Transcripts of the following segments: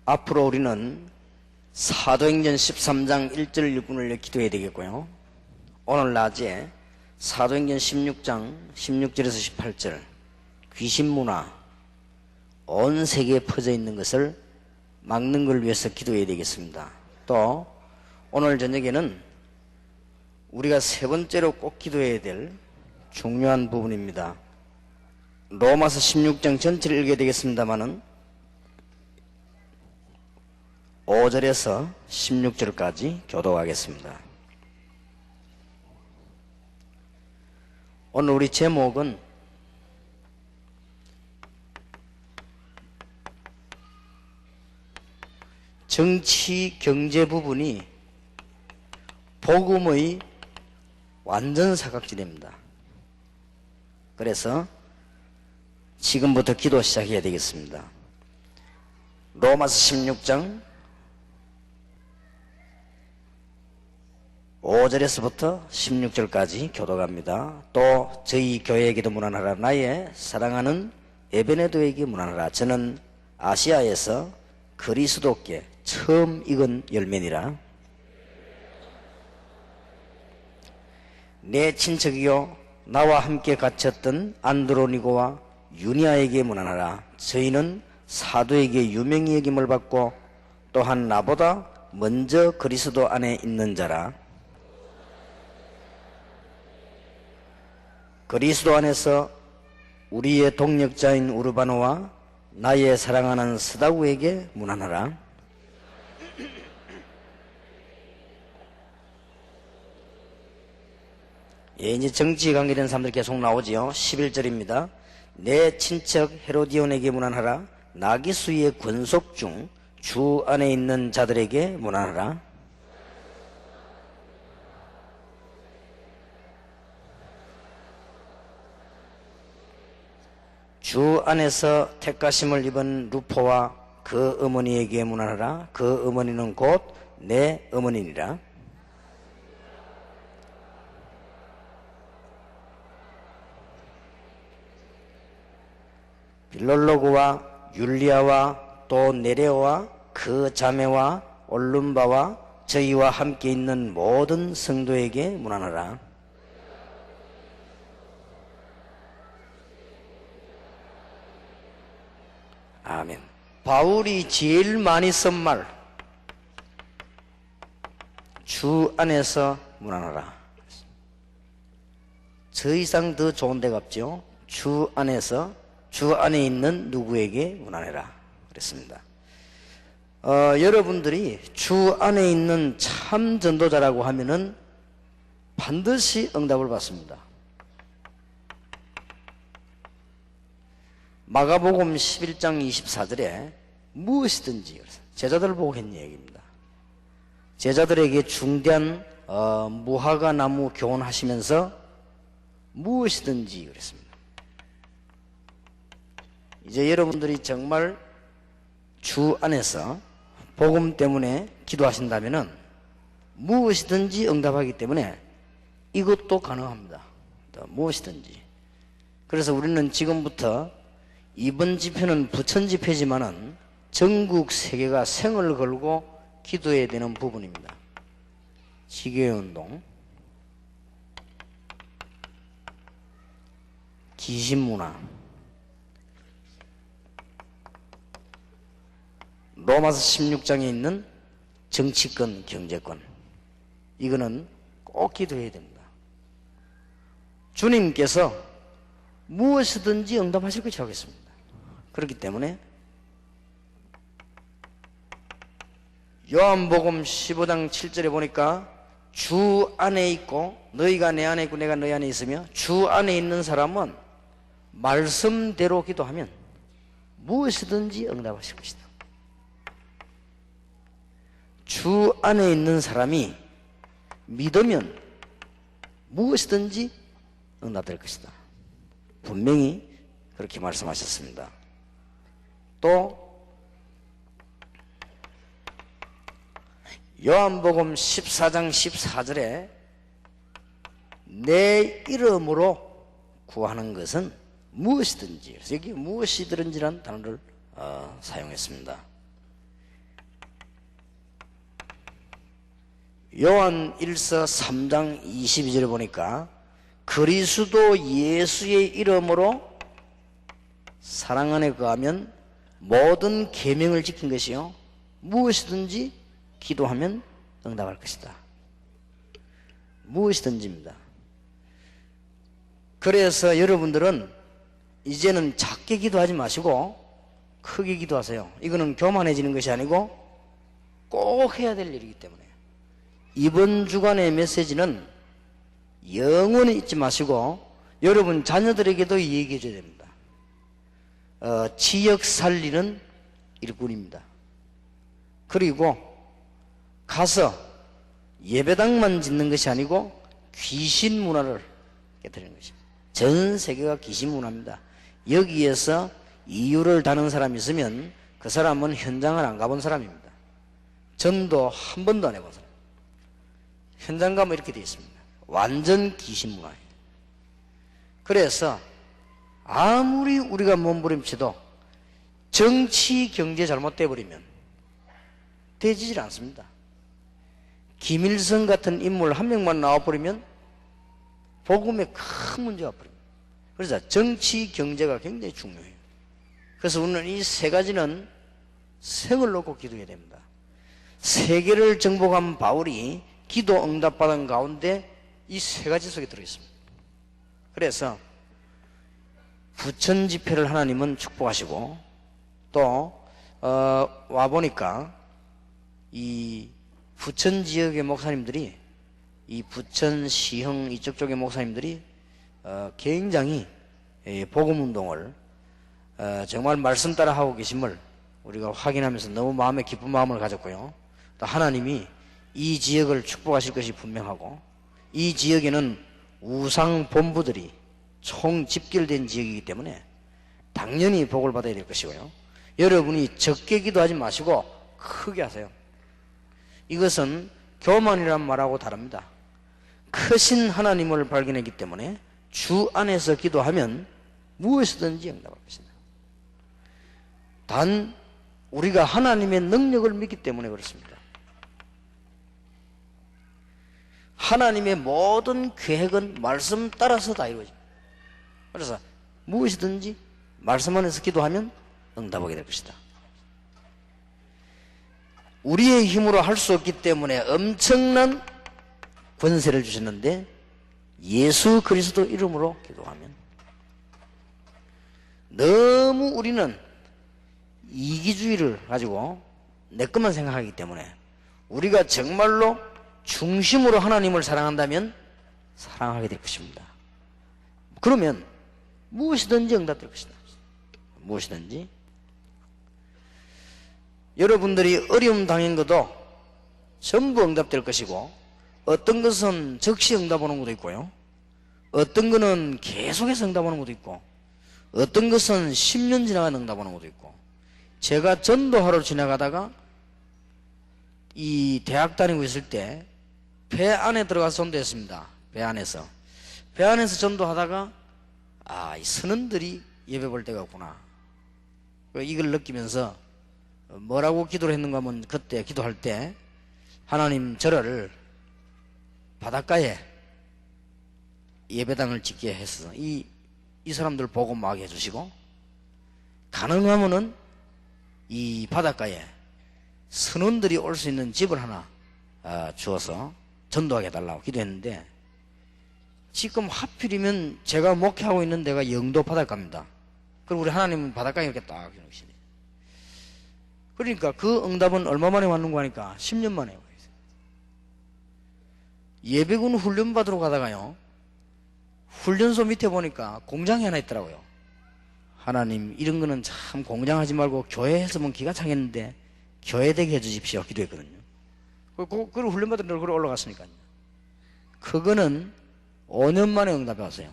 앞으로 우리는 사도행전 13장 1절 1분을 기도해야 되겠고요. 오늘 낮에 사도행전 16장 16절에서 18절 귀신문화 온 세계에 퍼져 있는 것을 막는 걸 위해서 기도해야 되겠습니다. 또 오늘 저녁에는 우리가 세 번째로 꼭 기도해야 될 중요한 부분입니다. 로마서 16장 전체를 읽어야 되겠습니다마는 5절에서 16절까지 교독하겠습니다. 오늘 우리 제목은 정치, 경제 부분이 복음의 완전 사각지대입니다. 그래서 지금부터 기도 시작해야 되겠습니다. 로마서 16장 5절에서부터 16절까지 교독합니다. 또 저희 교회에게도 문안하라. 나의 사랑하는 에베네도에게 문안하라. 저는 아시아에서 그리스도께 처음 익은 열매니라. 내 친척이요 나와 함께 갇혔던 안드로니고와 유니아에게 문안하라. 저희는 사도에게 유명히 여김을 받고 또한 나보다 먼저 그리스도 안에 있는 자라. 그리스도 안에서 우리의 동력자인 우르바노와 나의 사랑하는 스다구에게 문안하라. 이제 정치에 관계된 사람들 계속 나오지요. 11절입니다. 내 친척 헤로디온에게 문안하라. 나기수의 권속 중 주 안에 있는 자들에게 문안하라. 주 안에서 택가심을 입은 루포와 그 어머니에게 문안하라. 그 어머니는 곧 내 어머니니라. 빌롤로그와 율리아와 또 네레오와 그 자매와 올룸바와 저희와 함께 있는 모든 성도에게 문안하라. 아멘. 바울이 제일 많이 쓴 말, 주 안에서 문안하라. 저 이상 더 좋은 데가 없죠. 주 안에서, 주 안에 있는 누구에게 문안해라 그랬습니다. 여러분들이 주 안에 있는 참 전도자라고 하면은 반드시 응답을 받습니다. 마가복음 11장 24절에 무엇이든지 제자들을 보고 했는 얘기입니다. 제자들에게 중대한 무화과 나무 교훈하시면서 무엇이든지 그랬습니다. 이제 여러분들이 정말 주 안에서 복음 때문에 기도하신다면은 무엇이든지 응답하기 때문에 이것도 가능합니다. 무엇이든지. 그래서 우리는 지금부터 이번 집회는 부천 집회지만은 전국 세계가 생을 걸고 기도해야 되는 부분입니다. 지교운동, 귀신문화, 로마서 16장에 있는 정치권, 경제권, 이거는 꼭 기도해야 됩니다. 주님께서 무엇이든지 응답하실 것이라고 했습니다. 그렇기 때문에 요한복음 15장 7절에 보니까 주 안에 있고 너희가 내 안에 있고 내가 너희 안에 있으며 주 안에 있는 사람은 말씀대로 기도하면 무엇이든지 응답하실 것이다. 주 안에 있는 사람이 믿으면 무엇이든지 응답될 것이다. 분명히 그렇게 말씀하셨습니다. 또 요한복음 14장 14절에 내 이름으로 구하는 것은 무엇이든지, 그래서 여기 무엇이든지라는 단어를 사용했습니다. 요한 1서 3장 22절에 보니까 그리스도 예수의 이름으로 사랑 안에 거하면 모든 계명을 지킨 것이요 무엇이든지 기도하면 응답할 것이다. 무엇이든지입니다. 그래서 여러분들은 이제는 작게 기도하지 마시고 크게 기도하세요. 이거는 교만해지는 것이 아니고 꼭 해야 될 일이기 때문에 이번 주간의 메시지는 영원히 잊지 마시고 여러분 자녀들에게도 얘기해 줘야 됩니다. 지역 살리는 일꾼입니다. 그리고 가서 예배당만 짓는 것이 아니고 귀신 문화를 깨뜨리는 것입니다. 전 세계가 귀신 문화입니다. 여기에서 이유를 다는 사람이 있으면 그 사람은 현장을 안 가본 사람입니다. 전도 한 번도 안 해본 사람. 현장 가면 이렇게 되어 있습니다. 완전 귀신 문화예요. 그래서 아무리 우리가 몸부림쳐도 정치, 경제 잘못돼 버리면 되지질 않습니다. 김일성 같은 인물 한 명만 나와버리면 복음에 큰 문제가 버립니다. 그래서 정치, 경제가 굉장히 중요해요. 그래서 우리는 이 세 가지는 생을 놓고 기도해야 됩니다. 세계를 정복한 바울이 기도 응답받은 가운데 이 세 가지 속에 들어있습니다. 그래서 부천 집회를 하나님은 축복하시고 또 와보니까 이 부천 지역의 목사님들이 이 부천 시흥 이쪽 쪽의 목사님들이 굉장히 복음운동을 정말 말씀 따라 하고 계심을 우리가 확인하면서 너무 마음에 기쁜 마음을 가졌고요. 또 하나님이 이 지역을 축복하실 것이 분명하고 이 지역에는 우상 본부들이 총 집결된 지역이기 때문에 당연히 복을 받아야 될 것이고요. 여러분이 적게 기도하지 마시고 크게 하세요. 이것은 교만이란 말하고 다릅니다. 크신 하나님을 발견했기 때문에 주 안에서 기도하면 무엇이든지 응답할 것이다. 단 우리가 하나님의 능력을 믿기 때문에 그렇습니다. 하나님의 모든 계획은 말씀 따라서 다 이루어집니다. 그래서 무엇이든지 말씀 안에서 기도하면 응답하게 될 것이다. 우리의 힘으로 할 수 없기 때문에 엄청난 권세를 주셨는데 예수 그리스도 이름으로 기도하면 너무 우리는 이기주의를 가지고 내 것만 생각하기 때문에 우리가 정말로 중심으로 하나님을 사랑한다면 사랑하게 될 것입니다. 그러면 무엇이든지 응답될 것이다. 무엇이든지. 여러분들이 어려움 당한 것도 전부 응답될 것이고 어떤 것은 즉시 응답 오는 것도 있고요. 어떤 것은 계속해서 응답 오는 것도 있고 어떤 것은 10년 지나가 응답 오는 것도 있고 제가 전도하러 지나가다가 이 대학 다니고 있을 때 배 안에 들어가서 전도했습니다. 배 안에서 전도하다가 이 선원들이 예배 볼 때가 있구나. 이걸 느끼면서 뭐라고 기도를 했는가 하면 그때 기도할 때 하나님 저를 바닷가에 예배당을 짓게 했어. 이 사람들 보고 막 해주시고 가능하면은 이 바닷가에 선원들이 올 수 있는 집을 하나 주어서 전도하게 해달라고 기도했는데 지금 하필이면 제가 목회하고 있는 데가 영도 바닷가입니다. 그리고 우리 하나님은 바닷가에 이렇게 딱 해놓으시네. 그러니까 그 응답은 얼마 만에 왔는가 하니까 10년 만에 와요. 예배군 훈련 받으러 가다가요 훈련소 밑에 보니까 공장이 하나 있더라고요. 하나님 이런 거는 참 공장하지 말고 교회 했으면 기가 차겠는데 교회 되게 해주십시오 기도했거든요. 그걸 훈련 받으러 올라갔으니까요. 그거는 5년 만에 응답이 왔어요.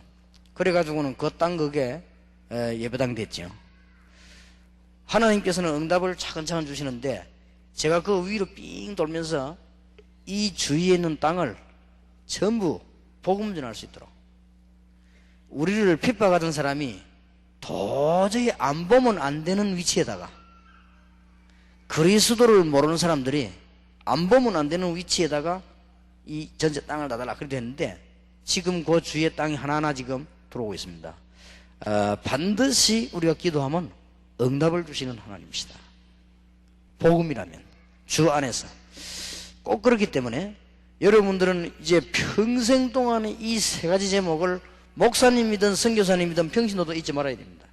그래가지고는 그 땅 그게 예배당 됐죠. 하나님께서는 응답을 차근차근 주시는데 제가 그 위로 삥 돌면서 이 주위에 있는 땅을 전부 복음 전할 수 있도록, 우리를 핍박하던 사람이 도저히 안 보면 안 되는 위치에다가, 그리스도를 모르는 사람들이 안 보면 안 되는 위치에다가 이 전체 땅을 놔달라 그렇게 했는데, 지금 그 주위에 땅이 하나하나 지금 들어오고 있습니다. 반드시 우리가 기도하면 응답을 주시는 하나님이시다. 복음이라면 주 안에서 꼭 그렇기 때문에 여러분들은 이제 평생 동안에 이 세 가지 제목을 목사님이든 선교사님이든 평신도도 잊지 말아야 됩니다.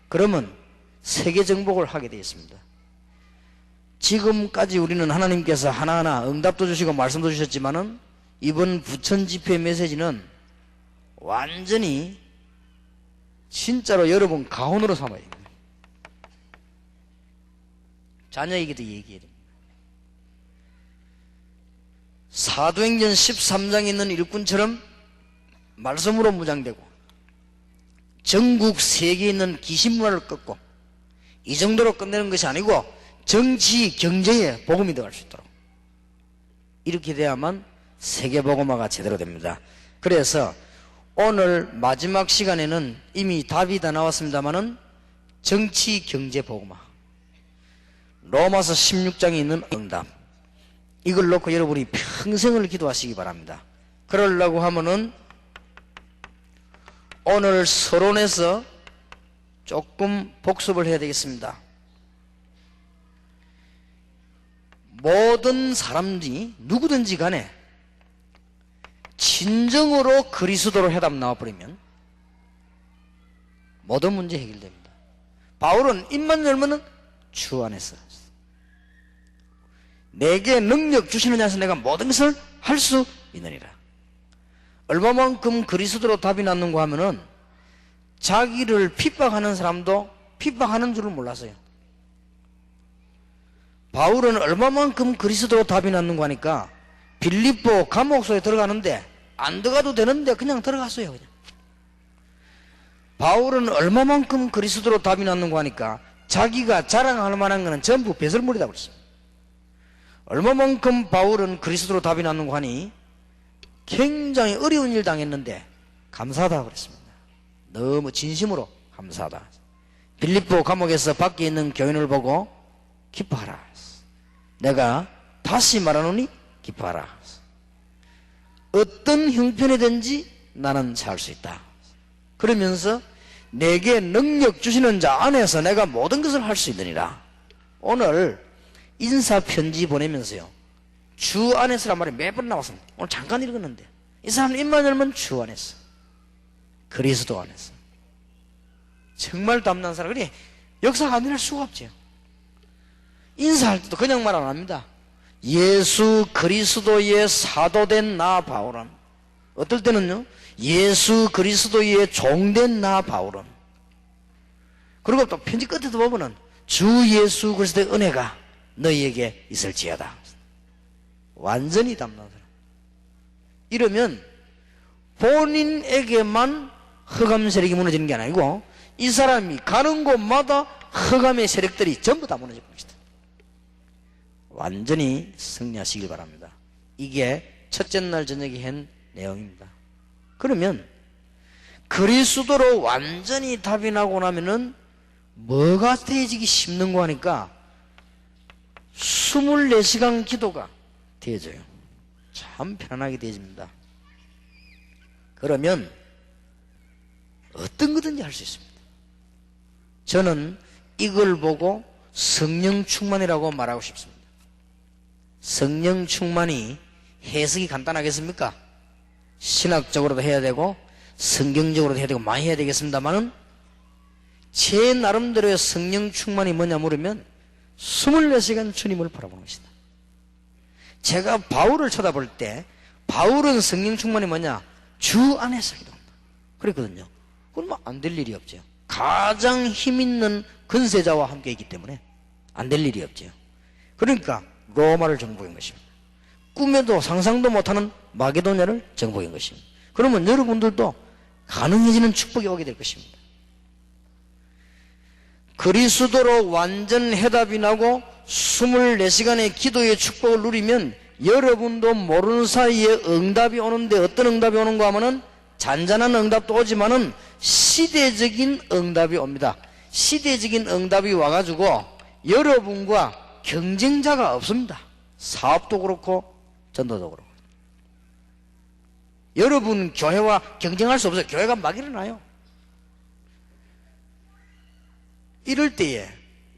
그러면 세계 정복을 하게 되어 있습니다. 지금까지 우리는 하나님께서 하나하나 응답도 주시고 말씀도 주셨지만은 이번 부천 집회 메시지는 완전히 진짜로 여러분 가훈으로 삼아야 됩니다. 자녀에게도 얘기해야 됩니다. 사도행전 13장에 있는 일꾼처럼 말씀으로 무장되고 전국 세계에 있는 귀신문화를 꺾고, 이 정도로 끝내는 것이 아니고 정치, 경제에 복음이 들어갈 수 있도록 이렇게 돼야만 세계복음화가 제대로 됩니다. 그래서 오늘 마지막 시간에는 이미 답이 다 나왔습니다마는 정치, 경제, 복음화, 로마서 16장에 있는 응답, 이걸 놓고 여러분이 평생을 기도하시기 바랍니다. 그러려고 하면은 오늘 서론에서 조금 복습을 해야 되겠습니다. 모든 사람들이 누구든지 간에 진정으로 그리스도로 해답 나와버리면 모든 문제 해결됩니다. 바울은 입만 열면은 주 안에서 내게 능력 주시느냐 해서 내가 모든 것을 할 수 있느니라. 얼마만큼 그리스도로 답이 났는가 하면은 자기를 핍박하는 사람도 핍박하는 줄을 몰랐어요. 바울은 얼마만큼 그리스도로 답이 났는가 하니까 빌립보 감옥소에 들어가는데 안 들어가도 되는데 그냥 들어갔어요. 그냥. 바울은 얼마만큼 그리스도로 답이 났는가 하니까 자기가 자랑할 만한 것은 전부 배설물이라고 그랬습니다. 얼마만큼 바울은 그리스도로 답이 났는가 하니 굉장히 어려운 일 당했는데 감사하다 그랬습니다. 너무 진심으로 감사하다. 빌립보 감옥에서 밖에 있는 교인을 보고 기뻐하라. 내가 다시 말하노니 기뻐하라. 어떤 형편이든지 나는 살 수 있다. 그러면서 내게 능력 주시는 자 안에서 내가 모든 것을 할 수 있느니라. 오늘 인사 편지 보내면서요, 주 안에서란 말이 몇 번 나왔습니다. 오늘 잠깐 읽었는데 이 사람 입만 열면 주 안에서, 그리스도 안에서. 정말 담난 사람, 그래 역사가 안 일어날 수가 없죠. 인사할 때도 그냥 말 안 합니다. 예수 그리스도의 사도된 나 바울은, 어떨 때는요 예수 그리스도의 종된 나 바울은, 그리고 또 편지 끝에도 보면은 주 예수 그리스도의 은혜가 너희에게 있을지어다. 완전히 담난 사람. 이러면 본인에게만 흑암 세력이 무너지는 게 아니고 이 사람이 가는 곳마다 흑암의 세력들이 전부 다 무너질 것이다. 완전히 승리하시길 바랍니다. 이게 첫째 날 저녁에 한 내용입니다. 그러면 그리스도로 완전히 답이 나고 나면은 뭐가 되어지기 쉽는가 하니까 24시간 기도가 되어져요. 참 편안하게 되어집니다. 그러면 어떤 거든지 할 수 있습니다. 저는 이걸 보고 성령 충만이라고 말하고 싶습니다. 성령 충만이 해석이 간단하겠습니까? 신학적으로도 해야 되고 성경적으로도 해야 되고 많이 해야 되겠습니다만은 제 나름대로의 성령 충만이 뭐냐 물으면 24시간 주님을 바라보는 것이다. 제가 바울을 쳐다볼 때 바울은 성령 충만이 뭐냐? 주 안에서 기도한다 그랬거든요. 그건 뭐 안 될 일이 없죠. 가장 힘있는 근세자와 함께 있기 때문에 안 될 일이 없죠. 그러니까 로마를 정복한 것입니다. 꿈에도 상상도 못하는 마게도냐를 정복한 것입니다. 그러면 여러분들도 가능해지는 축복이 오게 될 것입니다. 그리스도로 완전 해답이 나고 24시간의 기도의 축복을 누리면 여러분도 모르는 사이에 응답이 오는데 어떤 응답이 오는가 하면은 잔잔한 응답도 오지만은 시대적인 응답이 옵니다. 시대적인 응답이 와가지고 여러분과 경쟁자가 없습니다. 사업도 그렇고 전도도 그렇고. 여러분 교회와 경쟁할 수 없어요. 교회가 막 일어나요. 이럴 때에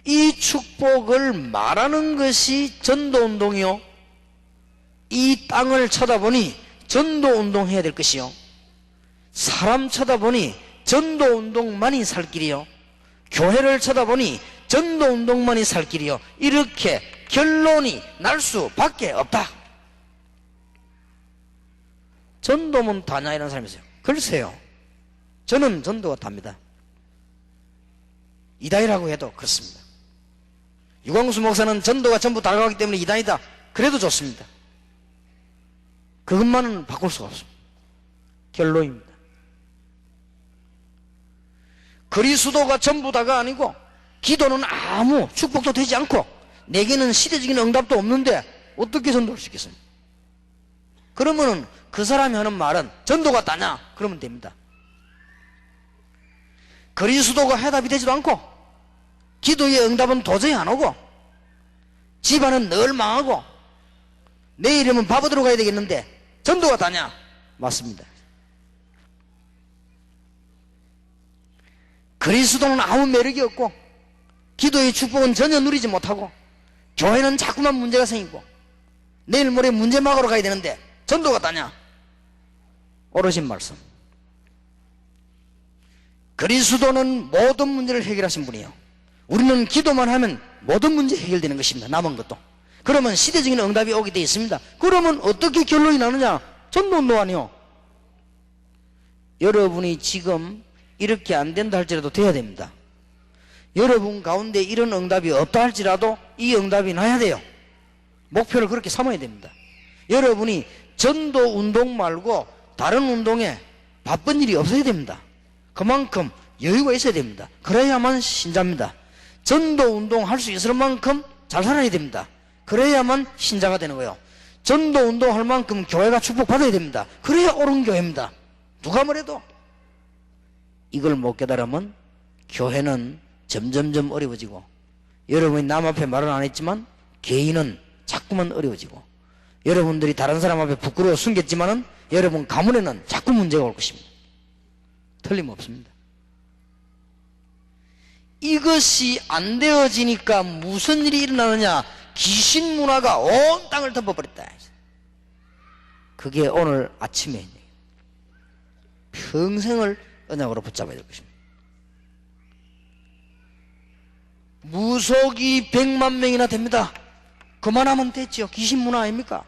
이 축복을 말하는 것이 전도운동이요, 이 땅을 쳐다보니 전도운동 해야 될 것이요, 사람 쳐다보니 전도운동만이 살 길이요, 교회를 쳐다보니 전도운동만이 살 길이요, 이렇게 결론이 날 수밖에 없다. 전도면 다냐 이런 사람이 있어요. 글쎄요, 저는 전도가 답니다. 이다이라고 해도 그렇습니다. 유광수 목사는 전도가 전부 다가가기 때문에 이다이다 그래도 좋습니다. 그것만은 바꿀 수가 없습니다. 결론입니다. 그리스도가 전부다가 아니고 기도는 아무 축복도 되지 않고 내게는 시대적인 응답도 없는데 어떻게 전도할 수 있겠습니까? 그러면은 그 사람이 하는 말은 전도가 다냐? 그러면 됩니다. 그리스도가 해답이 되지도 않고 기도의 응답은 도저히 안 오고 집안은 늘 망하고 내일이면 밥 얻으러 가야 되겠는데 전도가 다냐? 맞습니다. 그리스도는 아무 매력이 없고 기도의 축복은 전혀 누리지 못하고 교회는 자꾸만 문제가 생기고 내일 모레 문제 막으러 가야 되는데 전도가 다냐? 옳으신 말씀. 그리스도는 모든 문제를 해결하신 분이요, 우리는 기도만 하면 모든 문제 해결되는 것입니다. 남은 것도. 그러면 시대적인 응답이 오게 되어 있습니다. 그러면 어떻게 결론이 나느냐? 전도운동 아니요. 여러분이 지금 이렇게 안 된다 할지라도 돼야 됩니다. 여러분 가운데 이런 응답이 없다 할지라도 이 응답이 나야 돼요. 목표를 그렇게 삼아야 됩니다. 여러분이 전도운동 말고 다른 운동에 바쁜 일이 없어야 됩니다. 그만큼 여유가 있어야 됩니다. 그래야만 신자입니다. 전도운동 할 수 있을 만큼 잘 살아야 됩니다. 그래야만 신자가 되는 거예요. 전도운동 할 만큼 교회가 축복받아야 됩니다. 그래야 옳은 교회입니다. 누가 뭐래도. 이걸 못 깨달으면 교회는 점점점 어려워지고, 여러분이 남 앞에 말은 안 했지만 개인은 자꾸만 어려워지고, 여러분들이 다른 사람 앞에 부끄러워 숨겼지만은 여러분 가문에는 자꾸 문제가 올 것입니다. 틀림없습니다. 이것이 안 되어지니까 무슨 일이 일어나느냐? 귀신 문화가 온 땅을 덮어버렸다. 그게 오늘 아침에 있는 평생을 언약으로 붙잡아야 될 것입니다. 무속이 100만 명이나 됩니다. 그만하면 됐죠. 귀신 문화 아닙니까?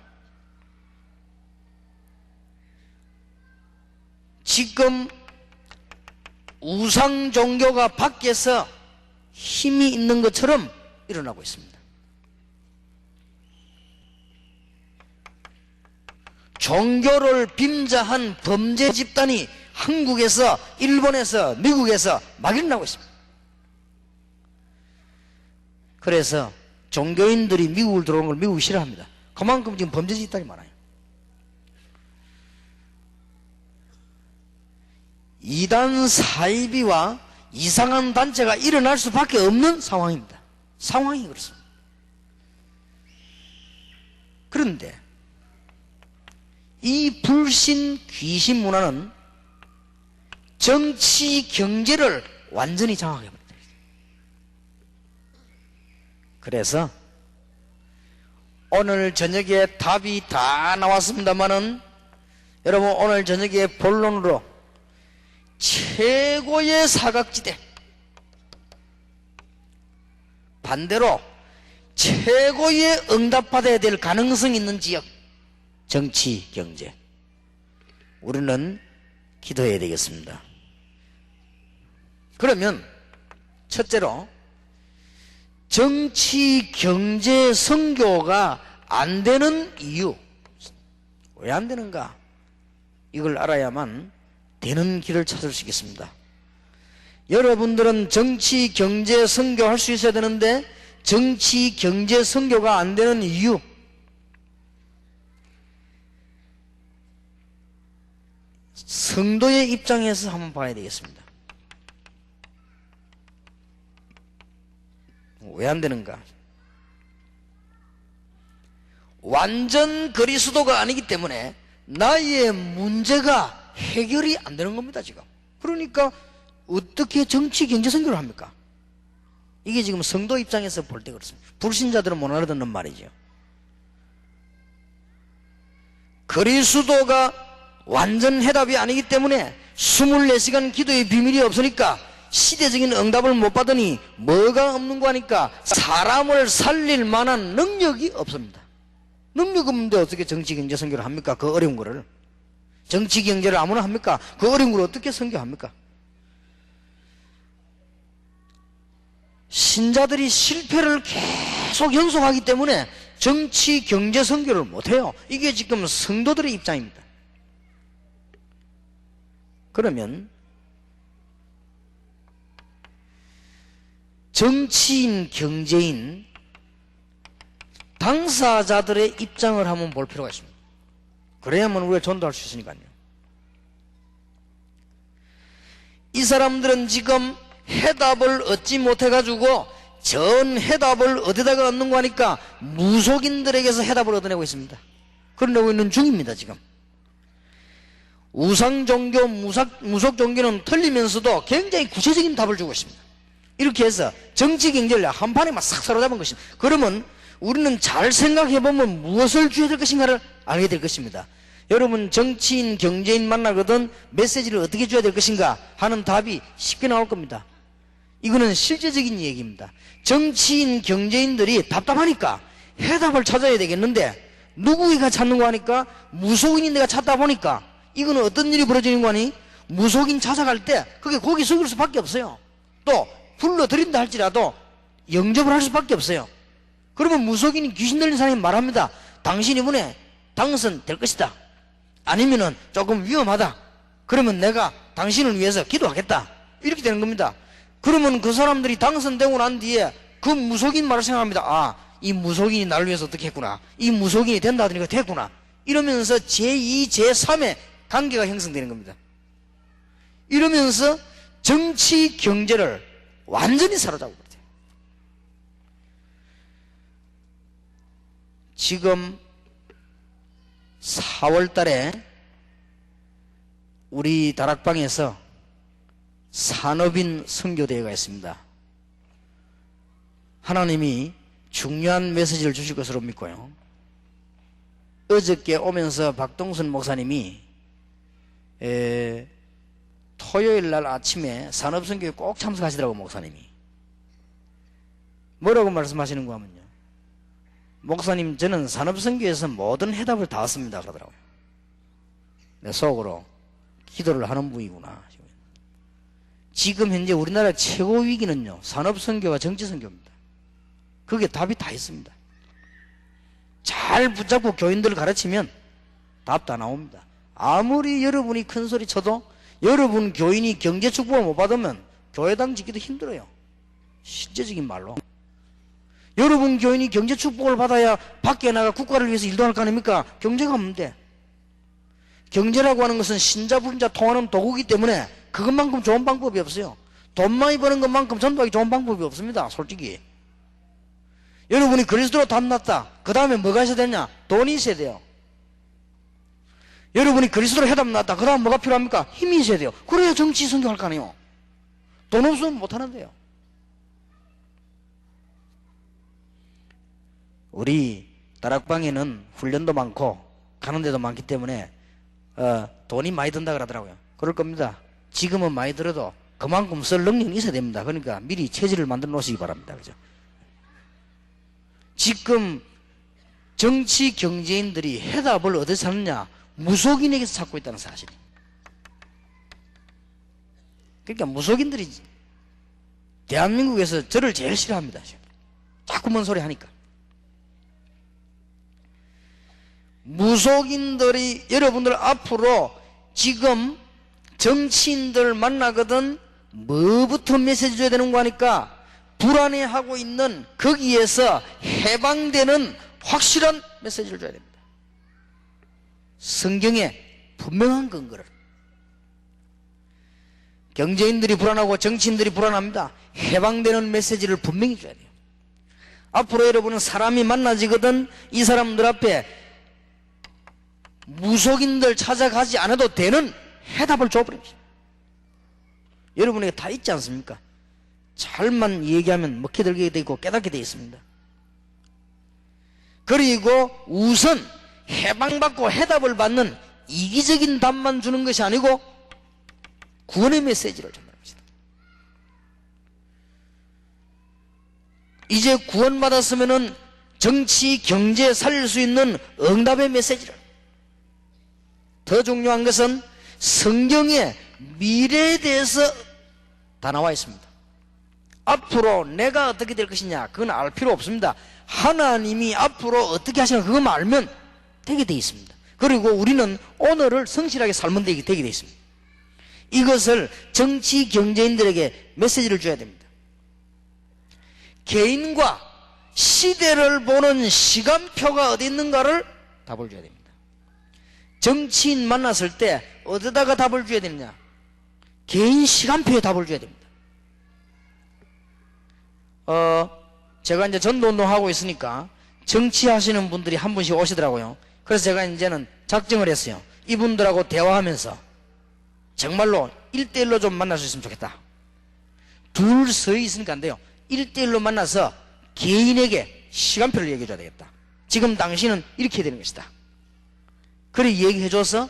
지금 우상 종교가 밖에서 힘이 있는 것처럼 일어나고 있습니다. 종교를 빙자한 범죄 집단이 한국에서, 일본에서, 미국에서 막 일어나고 있습니다. 그래서 종교인들이 미국을 들어오는 걸 미국이 싫어합니다. 그만큼 지금 범죄 집단이 많아요. 이단 사이비와 이상한 단체가 일어날 수밖에 없는 상황입니다. 상황이 그렇습니다. 그런데 이 불신 귀신 문화는 정치 경제를 완전히 장악해버립니다. 그래서 오늘 저녁에 답이 다 나왔습니다만은 여러분, 오늘 저녁에 본론으로 최고의 사각지대, 반대로 최고의 응답받아야 될 가능성이 있는 지역, 정치, 경제, 우리는 기도해야 되겠습니다. 그러면 첫째로 정치, 경제, 선교가 안 되는 이유, 왜 안 되는가? 이걸 알아야만 되는 길을 찾을 수 있겠습니다. 여러분들은 정치, 경제, 선교 할 수 있어야 되는데 정치, 경제, 선교가 안 되는 이유, 성도의 입장에서 한번 봐야 되겠습니다. 왜 안 되는가? 완전 그리스도가 아니기 때문에 나의 문제가 해결이 안 되는 겁니다, 지금. 그러니까 어떻게 정치 경제 선교를 합니까? 이게 지금 성도 입장에서 볼 때 그렇습니다. 불신자들은 못 알아듣는 말이죠. 그리스도가 완전 해답이 아니기 때문에 24시간 기도의 비밀이 없으니까 시대적인 응답을 못 받으니 뭐가 없는 거 하니까 사람을 살릴 만한 능력이 없습니다. 능력 없는데 어떻게 정치 경제 선교를 합니까? 그 어려운 거를. 정치 경제를 아무나 합니까? 그 어려운 걸 어떻게 선교합니까? 신자들이 실패를 계속 연속하기 때문에 정치 경제 선교를 못해요. 이게 지금 성도들의 입장입니다. 그러면 정치인, 경제인, 당사자들의 입장을 한번 볼 필요가 있습니다. 그래야만 우리가 전도할 수 있으니까요. 이 사람들은 지금 해답을 얻지 못해가지고 전 해답을 어디다가 얻는가 하니까 무속인들에게서 해답을 얻어내고 있습니다. 그러고 있는 중입니다, 지금. 우상종교, 무속종교는 틀리면서도 굉장히 구체적인 답을 주고 있습니다. 이렇게 해서 정치 경제를 한 판에 막 싹 사로잡은 것입니다. 그러면 우리는 잘 생각해보면 무엇을 줘야 될 것인가를 알게 될 것입니다. 여러분 정치인, 경제인 만나거든 메시지를 어떻게 줘야 될 것인가 하는 답이 쉽게 나올 겁니다. 이거는 실제적인 얘기입니다. 정치인, 경제인들이 답답하니까 해답을 찾아야 되겠는데 누구가 찾는 거 하니까 무속인이 내가 찾다 보니까 이거는 어떤 일이 벌어지는 거 하니 무속인 찾아갈 때 그게 고개 숙일 수밖에 없어요. 또 불러들인다 할지라도 영접을 할 수밖에 없어요. 그러면 무속인이 귀신 들린 사람이 말합니다. 당신 이번에 당선될 것이다. 아니면은 조금 위험하다. 그러면 내가 당신을 위해서 기도하겠다. 이렇게 되는 겁니다. 그러면 그 사람들이 당선되고 난 뒤에 그 무속인 말을 생각합니다. 아, 이 무속인이 나를 위해서 어떻게 했구나. 이 무속인이 된다 하더니까 됐구나. 이러면서 제2, 제3의 관계가 형성되는 겁니다. 이러면서 정치 경제를 완전히 사로잡고 있어요. 지금 4월 달에 우리 다락방에서 산업인 선교대회가 있습니다. 하나님이 중요한 메시지를 주실 것으로 믿고요. 어저께 오면서 박동순 목사님이 토요일 날 아침에 산업선교에 꼭 참석하시더라고, 목사님이. 뭐라고 말씀하시는 거 하면요. 목사님, 저는 산업선교에서 모든 해답을 다 얻습니다. 그러더라고요. 내 속으로 기도를 하는 분이구나. 지금 현재 우리나라 최고 위기는요, 산업선교와 정치선교입니다. 그게 답이 다 있습니다. 잘 붙잡고 교인들을 가르치면 답 다 나옵니다. 아무리 여러분이 큰 소리 쳐도 여러분 교인이 경제 축복을 못 받으면 교회당 짓기도 힘들어요. 실제적인 말로. 여러분 교인이 경제 축복을 받아야 밖에 나가 국가를 위해서 일도 할 거 아닙니까? 경제가 없는데. 경제라고 하는 것은 신자 불신자 통하는 도구이기 때문에 그것만큼 좋은 방법이 없어요. 돈 많이 버는 것만큼 전도하기 좋은 방법이 없습니다, 솔직히. 여러분이 그리스도로 담났다. 그 다음에 뭐가 있어야 되냐? 돈이 있어야 돼요. 여러분이 그리스도로 해답 났다. 그 다음 뭐가 필요합니까? 힘이 있어야 돼요. 그래야 정치 선교할 거 아니에요. 돈 없으면 못하는데요. 우리 다락방에는 훈련도 많고 가는 데도 많기 때문에 돈이 많이 든다 그러더라고요. 그럴 겁니다. 지금은 많이 들어도 그만큼 쓸 능력이 있어야 됩니다. 그러니까 미리 체질을 만들어 놓으시기 바랍니다. 그죠? 지금 정치 경제인들이 해답을 어디서 찾느냐? 무속인에게서 찾고 있다는 사실이. 그러니까 무속인들이 대한민국에서 저를 제일 싫어합니다. 자꾸 뭔 소리 하니까. 무속인들이 여러분들 앞으로 지금 정치인들 만나거든 뭐부터 메시지 줘야 되는 거 하니까 불안해하고 있는 거기에서 해방되는 확실한 메시지를 줘야 됩니다. 성경에 분명한 근거를. 경제인들이 불안하고 정치인들이 불안합니다. 해방되는 메시지를 분명히 줘야 돼요. 앞으로 여러분은 사람이 만나지거든 이 사람들 앞에 무속인들 찾아가지 않아도 되는 해답을 줘버립니다. 여러분에게 다 있지 않습니까? 잘만 얘기하면 먹혀들게 돼 있고 깨닫게 돼 있습니다. 그리고 우선 해방받고 해답을 받는 이기적인 답만 주는 것이 아니고 구원의 메시지를 전하는 것이다. 이제 구원받았으면은 정치, 경제 살릴 수 있는 응답의 메시지를, 더 중요한 것은 성경에 미래에 대해서 다 나와 있습니다. 앞으로 내가 어떻게 될 것이냐 그건 알 필요 없습니다. 하나님이 앞으로 어떻게 하시나 그것만 알면 되게 돼 있습니다. 그리고 우리는 오늘을 성실하게 살면 되게 돼 있습니다. 이것을 정치 경제인들에게 메시지를 줘야 됩니다. 개인과 시대를 보는 시간표가 어디 있는가를 답을 줘야 됩니다. 정치인 만났을 때 어디다가 답을 줘야 되느냐? 개인 시간표에 답을 줘야 됩니다. 제가 이제 전도운동 하고 있으니까 정치하시는 분들이 한 분씩 오시더라고요. 그래서 제가 이제는 작정을 했어요. 이분들하고 대화하면서 정말로 1대1로 좀 만날 수 있으면 좋겠다. 둘 서 있으니까 안 돼요. 1대1로 만나서 개인에게 시간표를 얘기해 줘야 되겠다. 지금 당신은 이렇게 해야 되는 것이다. 그래 얘기해 줘서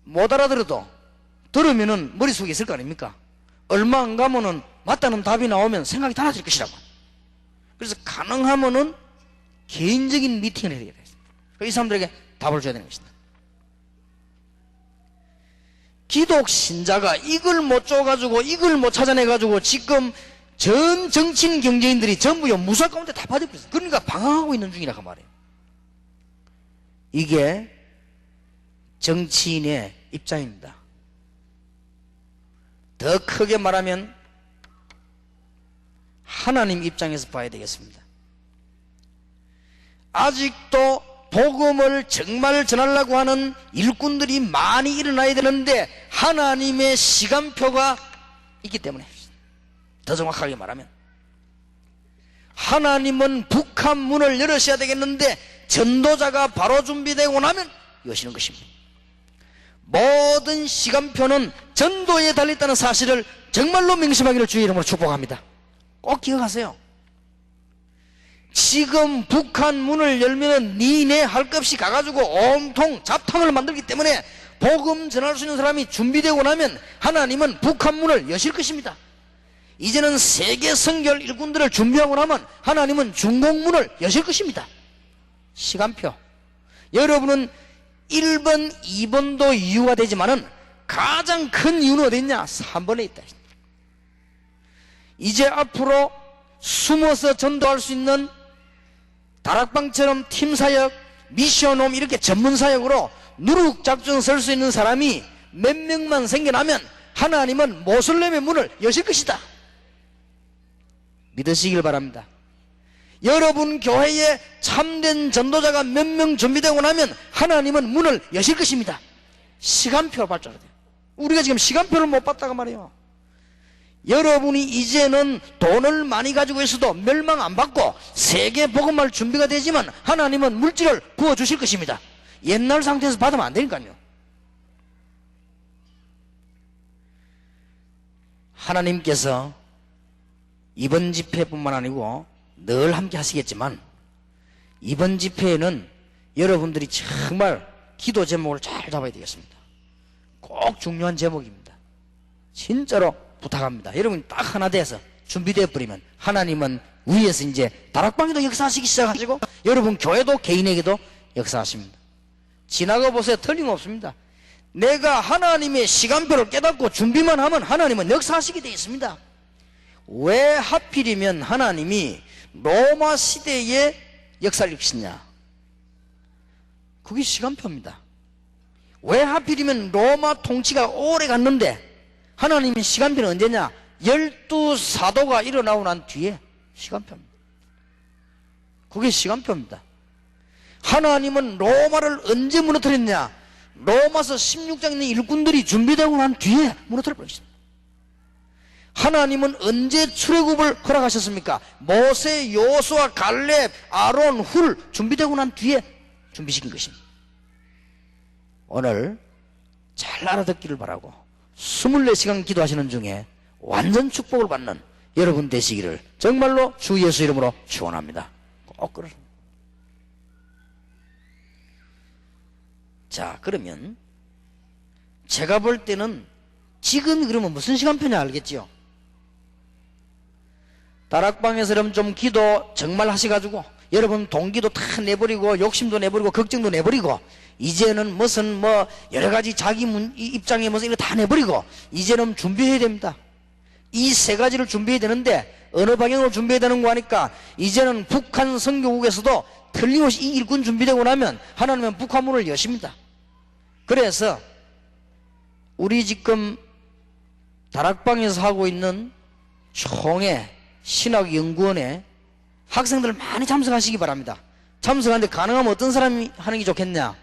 못 알아들어도 들으면은 머릿속에 있을 거 아닙니까? 얼마 안 가면은 맞다는 답이 나오면 생각이 달라질 것이라고. 그래서 가능하면은 개인적인 미팅을 해야 되겠다. 이 사람들에게 답을 줘야 되는 것이다. 기독 신자가 이걸 못 줘가지고 이걸 못 찾아내가지고 지금 전 정치인 경제인들이 전부요 무사 가운데 다 빠져버렸어요. 그러니까 방황하고 있는 중이라고 말해요. 이게 정치인의 입장입니다. 더 크게 말하면 하나님 입장에서 봐야 되겠습니다. 아직도 복음을 정말 전하려고 하는 일꾼들이 많이 일어나야 되는데 하나님의 시간표가 있기 때문에, 더 정확하게 말하면 하나님은 북한 문을 열으셔야 되겠는데 전도자가 바로 준비되고 나면 여시는 것입니다. 모든 시간표는 전도에 달렸다는 사실을 정말로 명심하기를 주의 이름으로 축복합니다. 꼭 기억하세요. 지금 북한 문을 열면은 니네 할 것 없이 가가지고 온통 잡탕을 만들기 때문에 복음 전할 수 있는 사람이 준비되고 나면 하나님은 북한 문을 여실 것입니다. 이제는 세계 선결 일꾼들을 준비하고 나면 하나님은 중국 문을 여실 것입니다. 시간표. 여러분은 1번, 2번도 이유가 되지만은 가장 큰 이유는 어디 있냐? 3번에 있다. 이제 앞으로 숨어서 전도할 수 있는 다락방처럼 팀사역, 미션홈 이렇게 전문사역으로 누룩작전 설 수 있는 사람이 몇 명만 생겨나면 하나님은 모슬렘의 문을 여실 것이다. 믿으시길 바랍니다. 여러분 교회에 참된 전도자가 몇 명 준비되고 나면 하나님은 문을 여실 것입니다. 시간표를 발전해야 돼요. 우리가 지금 시간표를 못 봤다고 말이에요. 여러분이 이제는 돈을 많이 가지고 있어도 멸망 안 받고 세계 복음할 준비가 되지만 하나님은 물질을 부어주실 것입니다. 옛날 상태에서 받으면 안 되니까요. 하나님께서 이번 집회뿐만 아니고 늘 함께 하시겠지만 이번 집회에는 여러분들이 정말 기도 제목을 잘 잡아야 되겠습니다. 꼭 중요한 제목입니다. 진짜로 부탁합니다. 여러분 딱 하나 돼서 준비되어 버리면 하나님은 위에서 이제 다락방에도 역사하시기 시작하시고 여러분 교회도 개인에게도 역사하십니다. 지나가 보세요. 틀림없습니다. 내가 하나님의 시간표를 깨닫고 준비만 하면 하나님은 역사하시게 되어 있습니다. 왜 하필이면 하나님이 로마 시대에 역사를 일으키시냐? 그게 시간표입니다. 왜 하필이면 로마 통치가 오래 갔는데 하나님의 시간표는 언제냐? 12사도가 일어나고 난 뒤에 시간표입니다. 그게 시간표입니다. 하나님은 로마를 언제 무너뜨렸냐? 로마서 16장에 있는 일꾼들이 준비되고 난 뒤에 무너뜨려 버리셨습니다. 하나님은 언제 출애굽을 허락하셨습니까? 모세, 여호수아, 갈렙, 아론, 훌 준비되고 난 뒤에 준비시킨 것입니다. 오늘 잘 알아듣기를 바라고 24시간 기도하시는 중에 완전 축복을 받는 여러분 되시기를 정말로 주 예수 이름으로 축원합니다. 꼭 그러라. 자, 그러면 제가 볼 때는 지금 그러면 무슨 시간표냐 알겠지요? 다락방에서 여러분 좀 기도 정말 하셔가지고 여러분 동기도 다 내버리고 욕심도 내버리고 걱정도 내버리고 이제는 무슨 뭐 여러가지 자기 입장에 무슨 이거 다 내버리고 이제는 준비해야 됩니다. 이 세 가지를 준비해야 되는데 어느 방향으로 준비해야 되는 거 하니까 이제는 북한 선교국에서도 틀림없이 이 일꾼 준비되고 나면 하나님은 북한 문을 여십니다. 그래서 우리 지금 다락방에서 하고 있는 총회 신학연구원에 학생들 많이 참석하시기 바랍니다. 참석하는데 가능하면 어떤 사람이 하는 게 좋겠냐?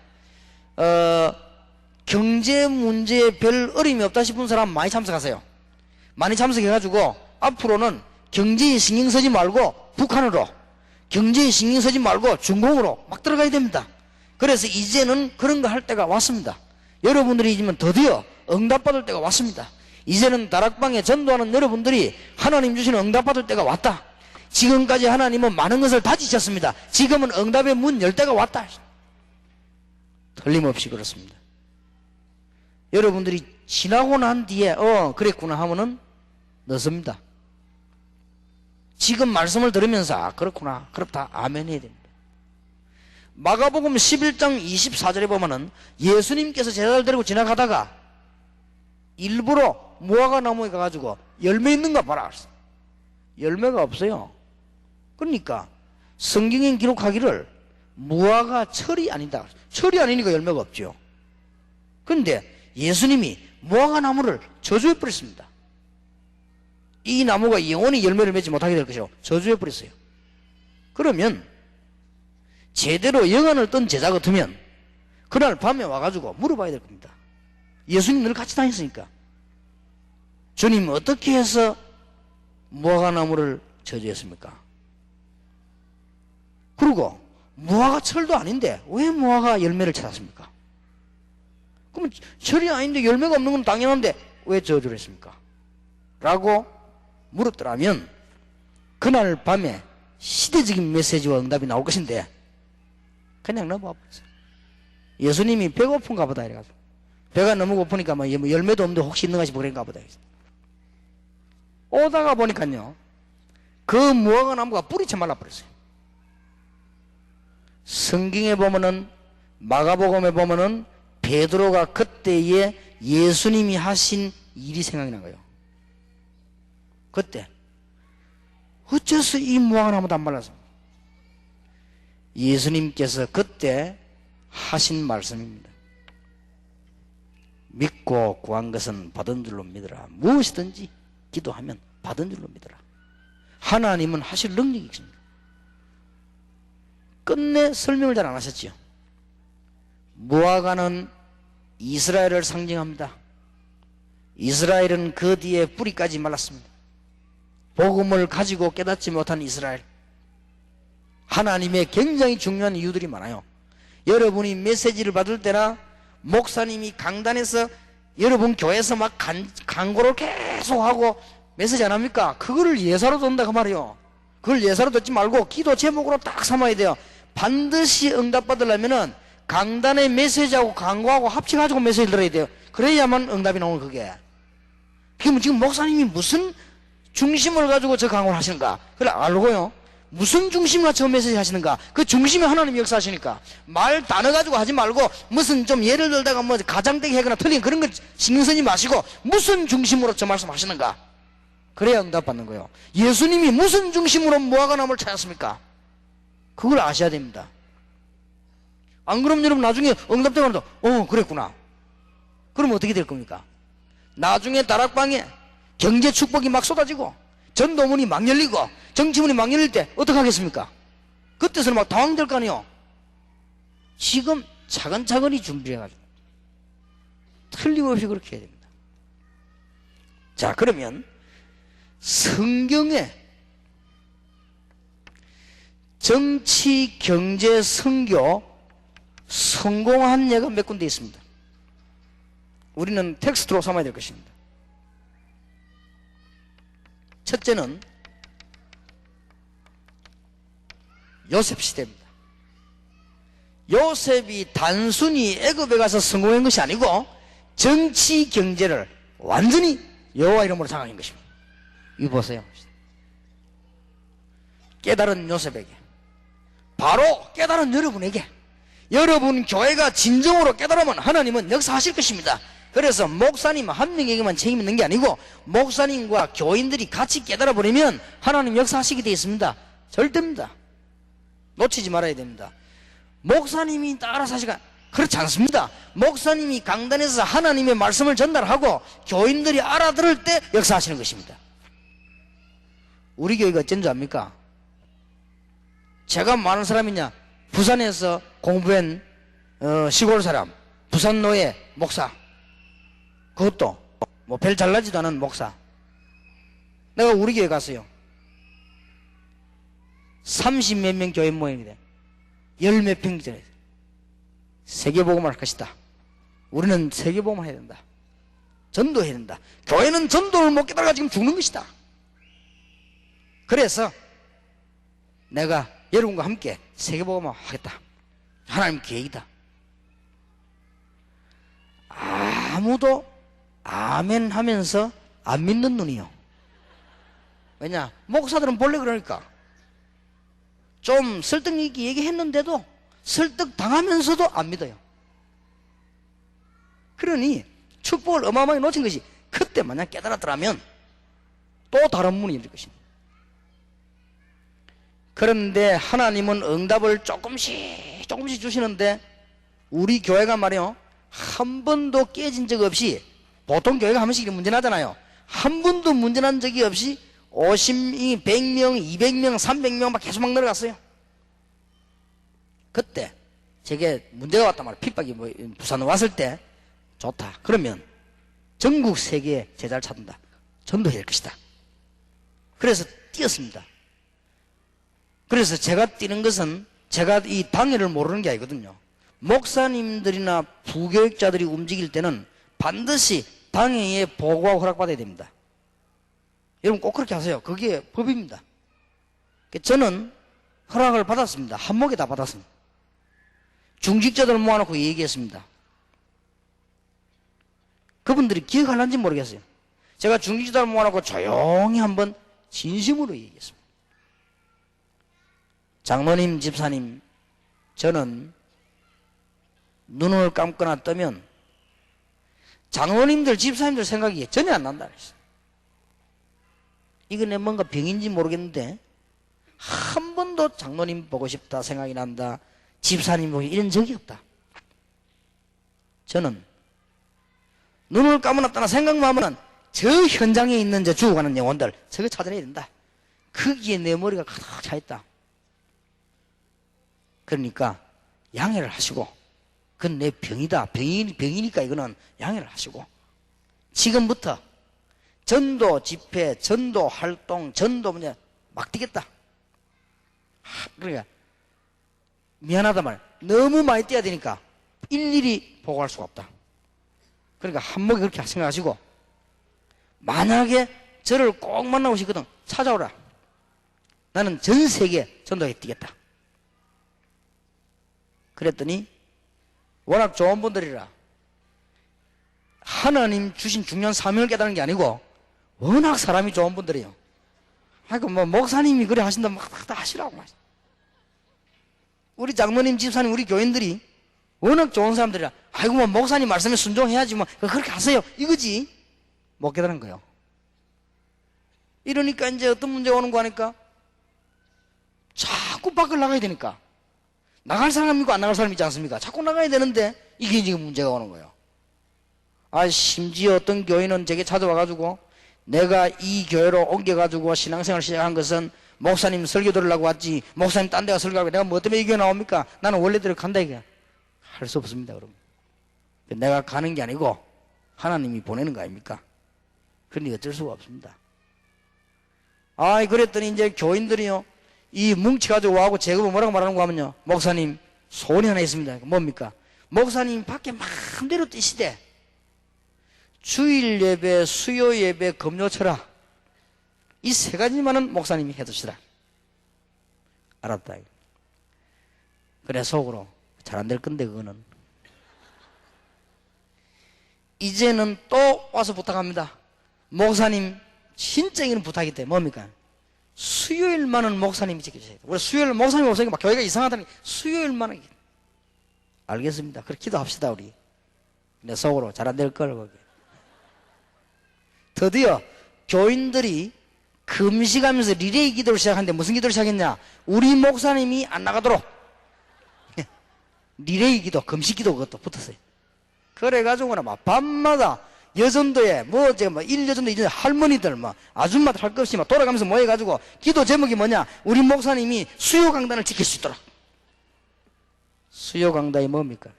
경제 문제에 별 어려움이 없다 싶은 사람 많이 참석하세요. 많이 참석해가지고 앞으로는 경제에 신경 쓰지 말고 북한으로, 경제에 신경 쓰지 말고 중공으로 막 들어가야 됩니다. 그래서 이제는 그런 거 할 때가 왔습니다. 여러분들이 이제는 드디어 응답받을 때가 왔습니다. 이제는 다락방에 전도하는 여러분들이 하나님 주시는 응답받을 때가 왔다. 지금까지 하나님은 많은 것을 다지셨습니다. 지금은 응답의 문 열 때가 왔다. 틀림없이 그렇습니다. 여러분들이 지나고 난 뒤에 그랬구나 하면은 늦습니다. 지금 말씀을 들으면서 그렇구나 그렇다 아멘 해야 됩니다. 마가복음 11장 24절에 보면은 예수님께서 제자들 데리고 지나가다가 일부러 무화과 나무에 가가지고 열매 있는가 봐라. 열매가 없어요. 그러니까 성경에 기록하기를 무화과 철이 아니다. 철이 아니니까 열매가 없죠. 그런데 예수님이 무화과 나무를 저주해 버렸습니다. 이 나무가 영원히 열매를 맺지 못하게 될 것이요 저주해 버렸어요. 그러면 제대로 영안을 뜬 제자 같으면 그날 밤에 와가지고 물어봐야 될 겁니다. 예수님 늘 같이 다녔으니까 주님 어떻게 해서 무화과 나무를 저주했습니까? 그리고 무화과 철도 아닌데 왜 무화과 열매를 찾았습니까? 그러면 철이 아닌데 열매가 없는 건 당연한데 왜 저주를 했습니까? 라고 물었더라면 그날 밤에 시대적인 메시지와 응답이 나올 것인데 그냥 넘어가버렸어요. 예수님이 배고픈가 보다 이래가지고 배가 너무 고프니까 뭐 열매도 없는데 혹시 있는가 싶어 그런가 보다. 오다가 보니까요 그 무화과 나무가 뿌리채 말라버렸어요. 성경에 보면은 마가복음에 보면은 베드로가 그때에 예수님이 하신 일이 생각이 난 거예요. 그때 어째서 이 무화과 나무도 안 말라서 예수님께서 그때 하신 말씀입니다. 믿고 구한 것은 받은 줄로 믿으라. 무엇이든지 기도하면 받은 줄로 믿으라. 하나님은 하실 능력이 있습니다. 끝내 설명을 잘 안 하셨지요. 무화과는 이스라엘을 상징합니다. 이스라엘은 그 뒤에 뿌리까지 말랐습니다. 복음을 가지고 깨닫지 못한 이스라엘. 하나님의 굉장히 중요한 이유들이 많아요. 여러분이 메시지를 받을 때나 목사님이 강단에서 여러분 교회에서 막 강고를 계속하고 메시지 안 합니까? 그거를 예사로 든다 그 말이에요. 그걸 예사로 듣지 말고 기도 제목으로 딱 삼아야 돼요. 반드시 응답받으려면은 강단의 메시지하고 강고하고 합쳐가지고 메시지를 들어야 돼요. 그래야만 응답이 나오는 그게. 그럼 지금 목사님이 무슨 중심을 가지고 저 강고를 하시는가? 그걸 알고요. 무슨 중심과 저 메시지 하시는가? 그 중심에 하나님이 역사하시니까 말 단어 가지고 하지 말고 무슨 좀 예를 들다가 뭐 가장되게 하거나 틀린 그런 거 신경 쓰지 마시고 무슨 중심으로 저 말씀 하시는가? 그래야 응답 받는 거예요. 예수님이 무슨 중심으로 무화과 나무를 찾았습니까? 그걸 아셔야 됩니다. 안 그러면 여러분 나중에 응답되고 나서 그랬구나. 그럼 어떻게 될 겁니까? 나중에 다락방에 경제 축복이 막 쏟아지고 전도문이 막 열리고 정치문이 막 열릴 때 어떻게 하겠습니까? 그때서는 막 당황될 거 아니에요. 지금 차근차근히 준비해가지고 틀림없이 그렇게 해야 됩니다. 자, 그러면 성경에 정치, 경제, 선교 성공한 예가 몇 군데 있습니다. 우리는 텍스트로 삼아야 될 것입니다. 첫째는 요셉 시대입니다. 요셉이 단순히 애굽에 가서 성공한 것이 아니고 정치, 경제를 완전히 여호와 이름으로 장악한 것입니다. 이거 보세요. 깨달은 요셉에게, 바로 깨달은 여러분에게, 여러분 교회가 진정으로 깨달으면 하나님은 역사하실 것입니다. 그래서 목사님 한 명에게만 책임 있는 게 아니고 목사님과 교인들이 같이 깨달아 버리면 하나님 역사하시게 되어 있습니다. 절대입니다. 놓치지 말아야 됩니다. 목사님이 알아서 하시가 그렇지 않습니다. 목사님이 강단에서 하나님의 말씀을 전달하고 교인들이 알아들을 때 역사하시는 것입니다. 우리 교회가 어쩐 줄 압니까? 제가 많은 사람이냐? 부산에서 공부한 시골 사람, 부산노예 목사, 그것도 뭐 별 잘나지도 않은 목사. 내가 우리 교회 갔어요. 30몇 명 교회 모임이래. 10몇 평짜리. 세계복음을 할 것이다. 우리는 세계복음을 해야 된다. 전도해야 된다. 교회는 전도를 못 깨달아 지금 죽는 것이다. 그래서 내가 여러분과 함께 세계복음을 하겠다. 하나님 계획이다. 아무도 아멘 하면서 안 믿는 눈이요. 왜냐? 목사들은 본래 그러니까 좀 설득 있게 얘기했는데도 설득 당하면서도 안 믿어요. 그러니 축복을 어마어마하게 놓친 것이, 그때 만약 깨달았더라면 또 다른 문이 열릴 것입니다. 그런데 하나님은 응답을 조금씩 주시는데 우리 교회가 말이요, 한 번도 깨진 적 없이, 보통 교회가 한 번씩 문제나잖아요. 한 번도 문제난 적이 없이 50명, 100명, 200명, 300명 막 계속 막 늘어갔어요. 그때 제게 문제가 왔단 말이에요. 핍박이 뭐 부산 왔을 때, 좋다. 그러면 전국 세계에 제자를 찾는다. 전도해야 될 것이다. 그래서 뛰었습니다. 그래서 제가 뛰는 것은 제가 이 당회를 모르는 게 아니거든요. 목사님들이나 부교육자들이 움직일 때는 반드시 당회에 보고하고 허락받아야 됩니다. 여러분 꼭 그렇게 하세요. 그게 법입니다. 저는 허락을 받았습니다. 한목에 다 받았습니다. 중직자들 모아놓고 얘기했습니다. 그분들이 기억할는지 모르겠어요. 제가 중직자들 모아놓고 조용히 한번 진심으로 얘기했습니다. 장로님, 집사님, 저는 눈을 감거나 뜨면 장로님들, 집사님들 생각이 전혀 안 난다 그랬어요. 이거 내 뭔가 병인지 모르겠는데 한 번도 장로님 보고 싶다 생각이 난다, 집사님 보고 이런 적이 없다. 저는 눈을 감아놨다나 생각만 하면 저 현장에 있는 저 죽어가는 영혼들, 저거 찾아내야 된다. 거기에 내 머리가 가득 차있다. 그러니까 양해를 하시고, 그건 내 병이다. 병이니까 이거는 양해를 하시고, 지금부터 전도 집회, 전도 활동, 전도 문제 막 뛰겠다. 그러니까 미안하다 말, 너무 많이 뛰어야 되니까 일일이 보고할 수가 없다. 그러니까 한목에 그렇게 생각하시고, 만약에 저를 꼭 만나고 싶거든 찾아오라. 나는 전 세계 전도에 뛰겠다. 그랬더니 워낙 좋은 분들이라, 하나님 주신 중요한 사명을 깨달은 게 아니고 워낙 사람이 좋은 분들이에요. 그러니까 뭐 목사님이 그래 하신다면 막 다 하시라고. 우리 장로님, 집사님, 우리 교인들이 워낙 좋은 사람들이라, 아이고 뭐 목사님 말씀에 순종해야지 뭐 그렇게 하세요 이거지. 못 깨달은 거예요. 이러니까 이제 어떤 문제가 오는 거 하니까 자꾸 밖을 나가야 되니까, 나갈 사람 있고 안 나갈 사람 있지 않습니까? 자꾸 나가야 되는데 이게 지금 문제가 오는 거예요. 심지어 어떤 교인은 제게 찾아와가지고, 내가 이 교회로 옮겨가지고 신앙생활을 시작한 것은 목사님 설교 들으려고 왔지, 목사님 딴 데가 설교하고 내가 뭐 때문에 이 교회 나옵니까? 나는 원래대로 간다 이게. 할 수 없습니다. 그럼 내가 가는 게 아니고 하나님이 보내는 거 아닙니까? 그러니 어쩔 수가 없습니다. 아, 그랬더니 이제 교인들이요, 이 뭉치가지고 와고 제급을 뭐라고 말하는 거 하면요, 목사님, 소원이 하나 있습니다. 뭡니까? 목사님 밖에 마음대로 뛰시되 주일 예배, 수요 예배, 금요 철학 이 세 가지만은 목사님이 해두시라. 알았다. 그래 속으로 잘 안 될 건데 그거는. 이제는 또 와서 부탁합니다. 목사님 진짜 이건 부탁인데 뭡니까? 수요일만은 목사님이 지켜주셔야 돼요. 우리 수요일 목사님 없으니까 막 교회가 이상하다니 수요일만은. 알겠습니다. 그렇게 기도합시다 우리. 내 속으로 잘 안 될 걸 거기. 드디어 교인들이 금식하면서 리레이 기도를 시작하는데 무슨 기도를 시작했냐? 우리 목사님이 안 나가도록 리레이 기도, 금식 기도 그것도 붙었어요. 그래가지고 막 밤마다 여전도에 뭐 제가 뭐 1여전도 2여전도 할머니들 막 아줌마들 할 것 없이 막 돌아가면서 모여가지고 기도 제목이 뭐냐? 우리 목사님이 수요 강단을 지킬 수 있도록. 수요 강단이 뭡니까?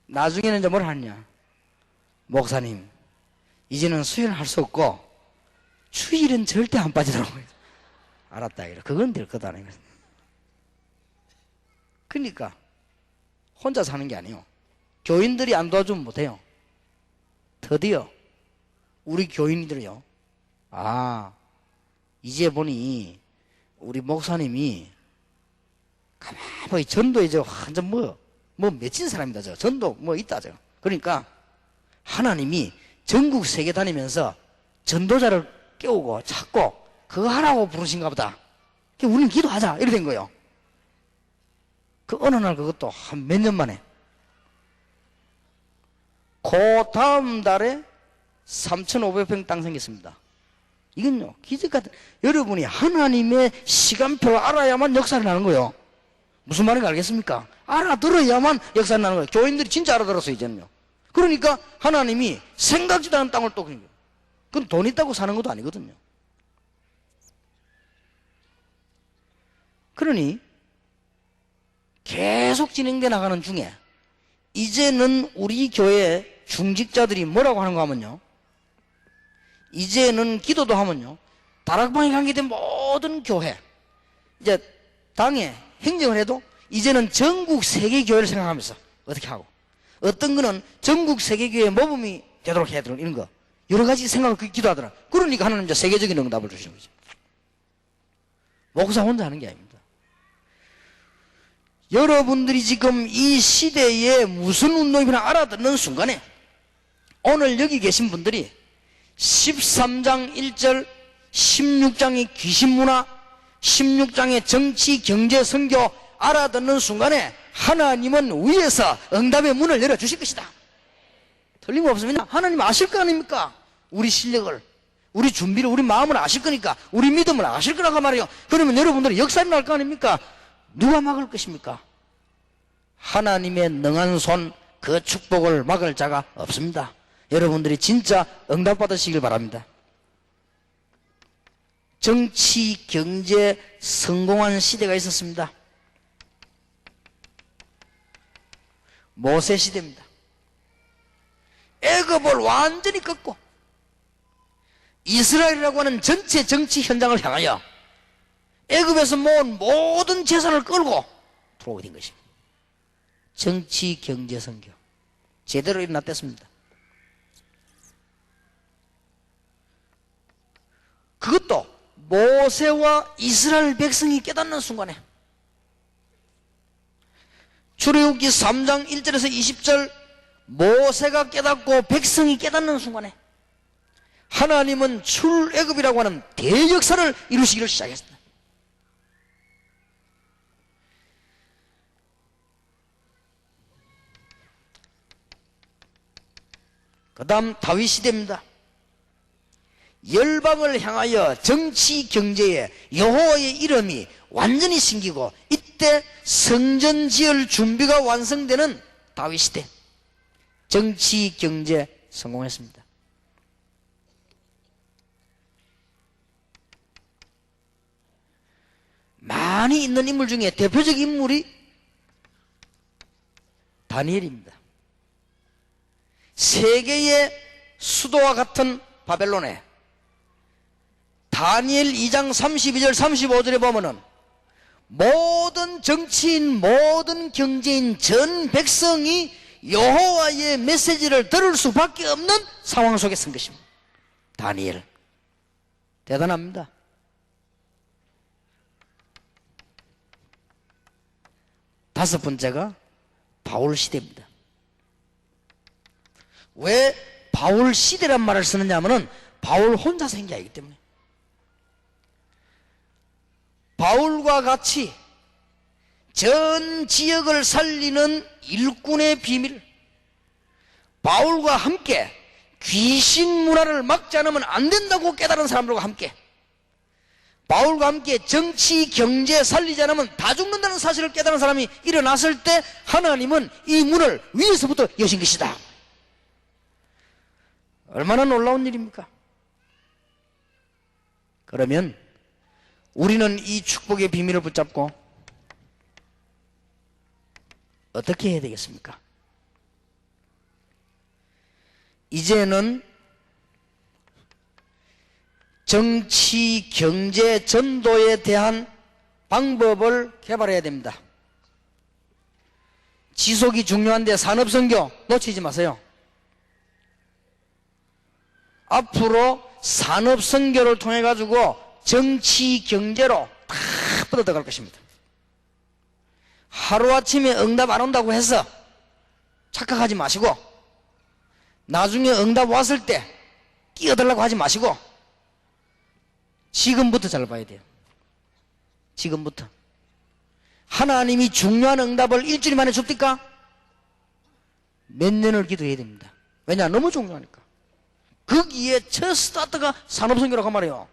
나중에는 이제 뭘 하냐? 목사님 이제는 수요는 할 수 없고 주일은 절대 안 빠지도록. 알았다. 그건 될 거다. 그러니까 혼자 사는 게 아니에요. 교인들이 안 도와주면 못해요. 드디어 우리 교인들이요, 아 이제 보니 우리 목사님이 가만히 전도에 저 완전 뭐 맺힌 사람이다. 저 전도 뭐 있다. 저 그러니까 하나님이 전국 세계 다니면서 전도자를 깨우고 찾고 그거 하라고 부르신가 보다. 우리는 기도하자 이렇게 된 거예요. 그 어느 날 그것도 한 몇 년 만에 그 다음 달에 3,500평 땅 생겼습니다. 이건요 기적 같은, 여러분이 하나님의 시간표를 알아야만 역사를 나는 거예요. 무슨 말인지 알겠습니까? 알아들어야만 역사를 나는 거예요. 교인들이 진짜 알아들었어요 이제는요. 그러니까 하나님이 생각지도 않은 땅을 또 그런 거예요. 그건 돈 있다고 사는 것도 아니거든요. 그러니 계속 진행돼 나가는 중에 이제는 우리 교회 중직자들이 뭐라고 하는가 하면요, 이제는 기도도 하면요, 다락방에 관계된 모든 교회, 이제 당에 행정을 해도 이제는 전국 세계교회를 생각하면서 어떻게 하고, 어떤 거는 전국 세계교회 모범이 되도록 해야 되는 이런 거 여러 가지 생각을 기도하더라. 그러니까 하나님 이제 세계적인 응답을 주시는 거죠. 목사 혼자 하는 게 아닙니다. 여러분들이 지금 이 시대에 무슨 운동이나 알아듣는 순간에 오늘 여기 계신 분들이 13장 1절, 16장의 귀신문화, 16장의 정치, 경제, 선교 알아듣는 순간에 하나님은 위에서 응답의 문을 열어주실 것이다. 틀림없습니다. 하나님 아실 거 아닙니까? 우리 실력을, 우리 준비를, 우리 마음을 아실 거니까, 우리 믿음을 아실 거라고 말이에요. 그러면 여러분들이 역사를 날 거 아닙니까? 누가 막을 것입니까? 하나님의 능한 손, 그 축복을 막을 자가 없습니다. 여러분들이 진짜 응답받으시길 바랍니다. 정치, 경제, 성공한 시대가 있었습니다. 모세 시대입니다. 애굽을 완전히 꺾고 이스라엘이라고 하는 전체 정치 현장을 향하여 애굽에서 모은 모든 재산을 끌고 들어오게 된 것입니다. 정치, 경제, 선교 제대로 일어났댔습니다. 그것도 모세와 이스라엘 백성이 깨닫는 순간에, 출애굽기 3장 1절에서 20절 모세가 깨닫고 백성이 깨닫는 순간에 하나님은 출애굽이라고 하는 대역사를 이루시기를 시작했습니다. 그 다음 다윗 시대입니다. 열방을 향하여 정치 경제에 여호와의 이름이 완전히 심기고 이때 성전 지을 준비가 완성되는 다윗 시대, 정치 경제 성공했습니다. 많이 있는 인물 중에 대표적 인물이 다니엘입니다. 세계의 수도와 같은 바벨론에 다니엘 2장 32절 35절에 보면은 모든 정치인, 모든 경제인, 전 백성이 여호와의 메시지를 들을 수밖에 없는 상황 속에 선 것입니다. 다니엘 대단합니다. 다섯 번째가 바울 시대입니다. 왜 바울 시대란 말을 쓰느냐 하면은 바울 혼자 생긴 게 아니기 때문에. 바울과 같이 전 지역을 살리는 일꾼의 비밀, 바울과 함께 귀신 문화를 막지 않으면 안 된다고 깨달은 사람들과 함께, 바울과 함께 정치, 경제 살리지 않으면 다 죽는다는 사실을 깨달은 사람이 일어났을 때 하나님은 이 문을 위에서부터 여신 것이다. 얼마나 놀라운 일입니까? 그러면 우리는 이 축복의 비밀을 붙잡고 어떻게 해야 되겠습니까? 이제는 정치, 경제, 전도에 대한 방법을 개발해야 됩니다. 지속이 중요한데 산업선교 놓치지 마세요. 앞으로 산업선교를 통해 가지고 정치, 경제로 다 뻗어들어갈 것입니다. 하루아침에 응답 안 온다고 해서 착각하지 마시고, 나중에 응답 왔을 때 끼어들라고 하지 마시고, 지금부터 잘 봐야 돼요. 지금부터. 하나님이 중요한 응답을 일주일 만에 줍니까? 몇 년을 기도해야 됩니다. 왜냐? 너무 중요하니까. 거기에 첫 스타트가 산업선교라고 말이에요.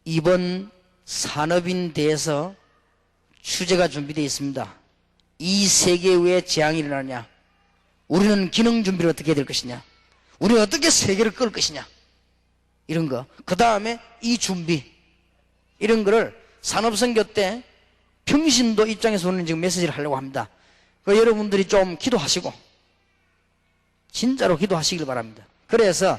이번 산업인 대에서 주제가 준비되어 있습니다. 이 세계에 왜 재앙이 일어나냐? 우리는 기능 준비를 어떻게 해야 될 것이냐? 우리는 어떻게 세계를 끌 것이냐? 이런 거. 그 다음에 이 준비. 이런 거를 산업선교 때 평신도 입장에서 오는 지금 메시지를 하려고 합니다. 그 여러분들이 좀 기도하시고, 진짜로 기도하시길 바랍니다. 그래서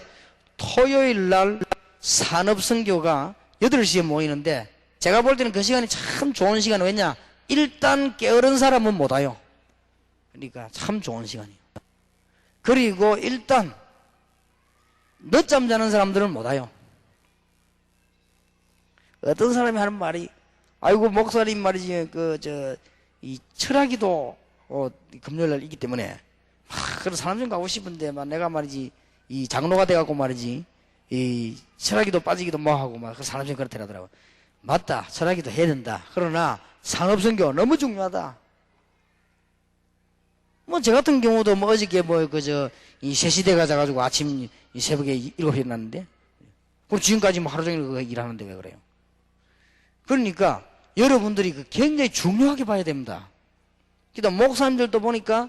토요일 날 산업선교가 8시에 모이는데, 제가 볼 때는 그 시간이 참 좋은 시간. 왜냐? 일단 게으른 사람은 못 와요. 그러니까 참 좋은 시간이에요. 그리고 일단 늦잠 자는 사람들은 못 와요. 어떤 사람이 하는 말이, 아이고 목사님 말이지, 이 철학기도 금요일 날 있기 때문에 그런 사람 좀 가고 싶은데, 내가 말이지 이 장로가 돼갖고 말이지 이 철학기도 빠지기도 뭐하고 막 그 사람 좀 그렇다 하더라고. 맞다, 철학기도 해야 된다. 그러나 산업선교 너무 중요하다. 뭐 저 같은 경우도 뭐 어저께 이 새시대 가자가지고 아침 이 새벽에 7시에 일어났는데, 그리고 지금까지 뭐 하루 종일 그거 일하는데 왜 그래요? 그러니까 여러분들이 굉장히 중요하게 봐야 됩니다. 그러니까 목사님들도 보니까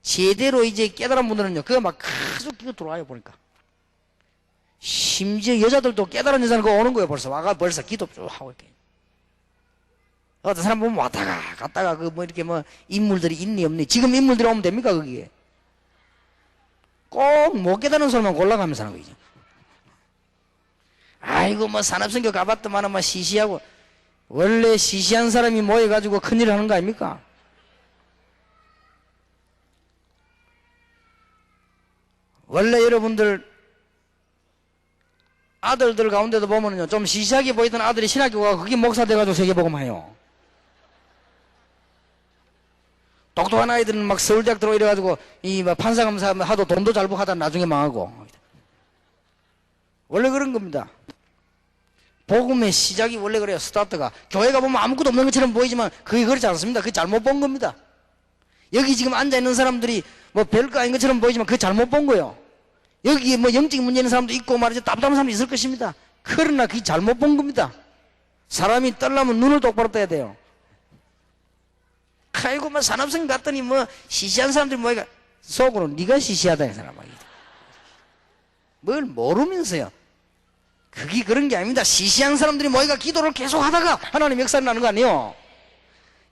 제대로 이제 깨달은 분들은요, 그거 막 계속 기도 들어와요, 보니까. 심지어 여자들도 깨달은 여자는 그거 오는 거예요, 벌써. 와가 벌써 기도 쭉 하고 이렇게. 어떤 사람 보면 왔다가 갔다가 이렇게 인물들이 있니 없니. 지금 인물들이 오면 됩니까, 거기에? 꼭 못 깨달은 사람만 골라가면서 하는 거죠. 아이고, 산업선교 가봤더만 시시하고. 원래 시시한 사람이 모여가지고 큰일을 하는 거 아닙니까? 원래 여러분들 아들들 가운데도 보면요, 좀 시시하게 보이던 아들이 신학교 가고 그게 목사 돼가지고 세계복음해요. 똑똑한 아이들은 막 서울대학 들어 이래가지고 판사검사 하도 돈도 잘 벌고 하다 나중에 망하고. 원래 그런 겁니다. 복음의 시작이 원래 그래요. 스타트가. 교회가 보면 아무것도 없는 것처럼 보이지만 그게 그렇지 않습니다. 그게 잘못 본 겁니다. 여기 지금 앉아있는 사람들이 별거 아닌 것처럼 보이지만 그게 잘못 본 거예요. 여기에 영적인 문제 있는 사람도 있고 말이죠. 답답한 사람도 있을 것입니다. 그러나 그게 잘못 본 겁니다. 사람이 떨려면 눈을 똑바로 떠야 돼요. 아이고, 산업성 갔더니 시시한 사람들이 뭐가 속으로 네가 시시하다 이 사람아. 뭘 모르면서요. 그게 그런 게 아닙니다. 시시한 사람들이 모이가 기도를 계속 하다가 하나님 역사를 나는 거 아니에요.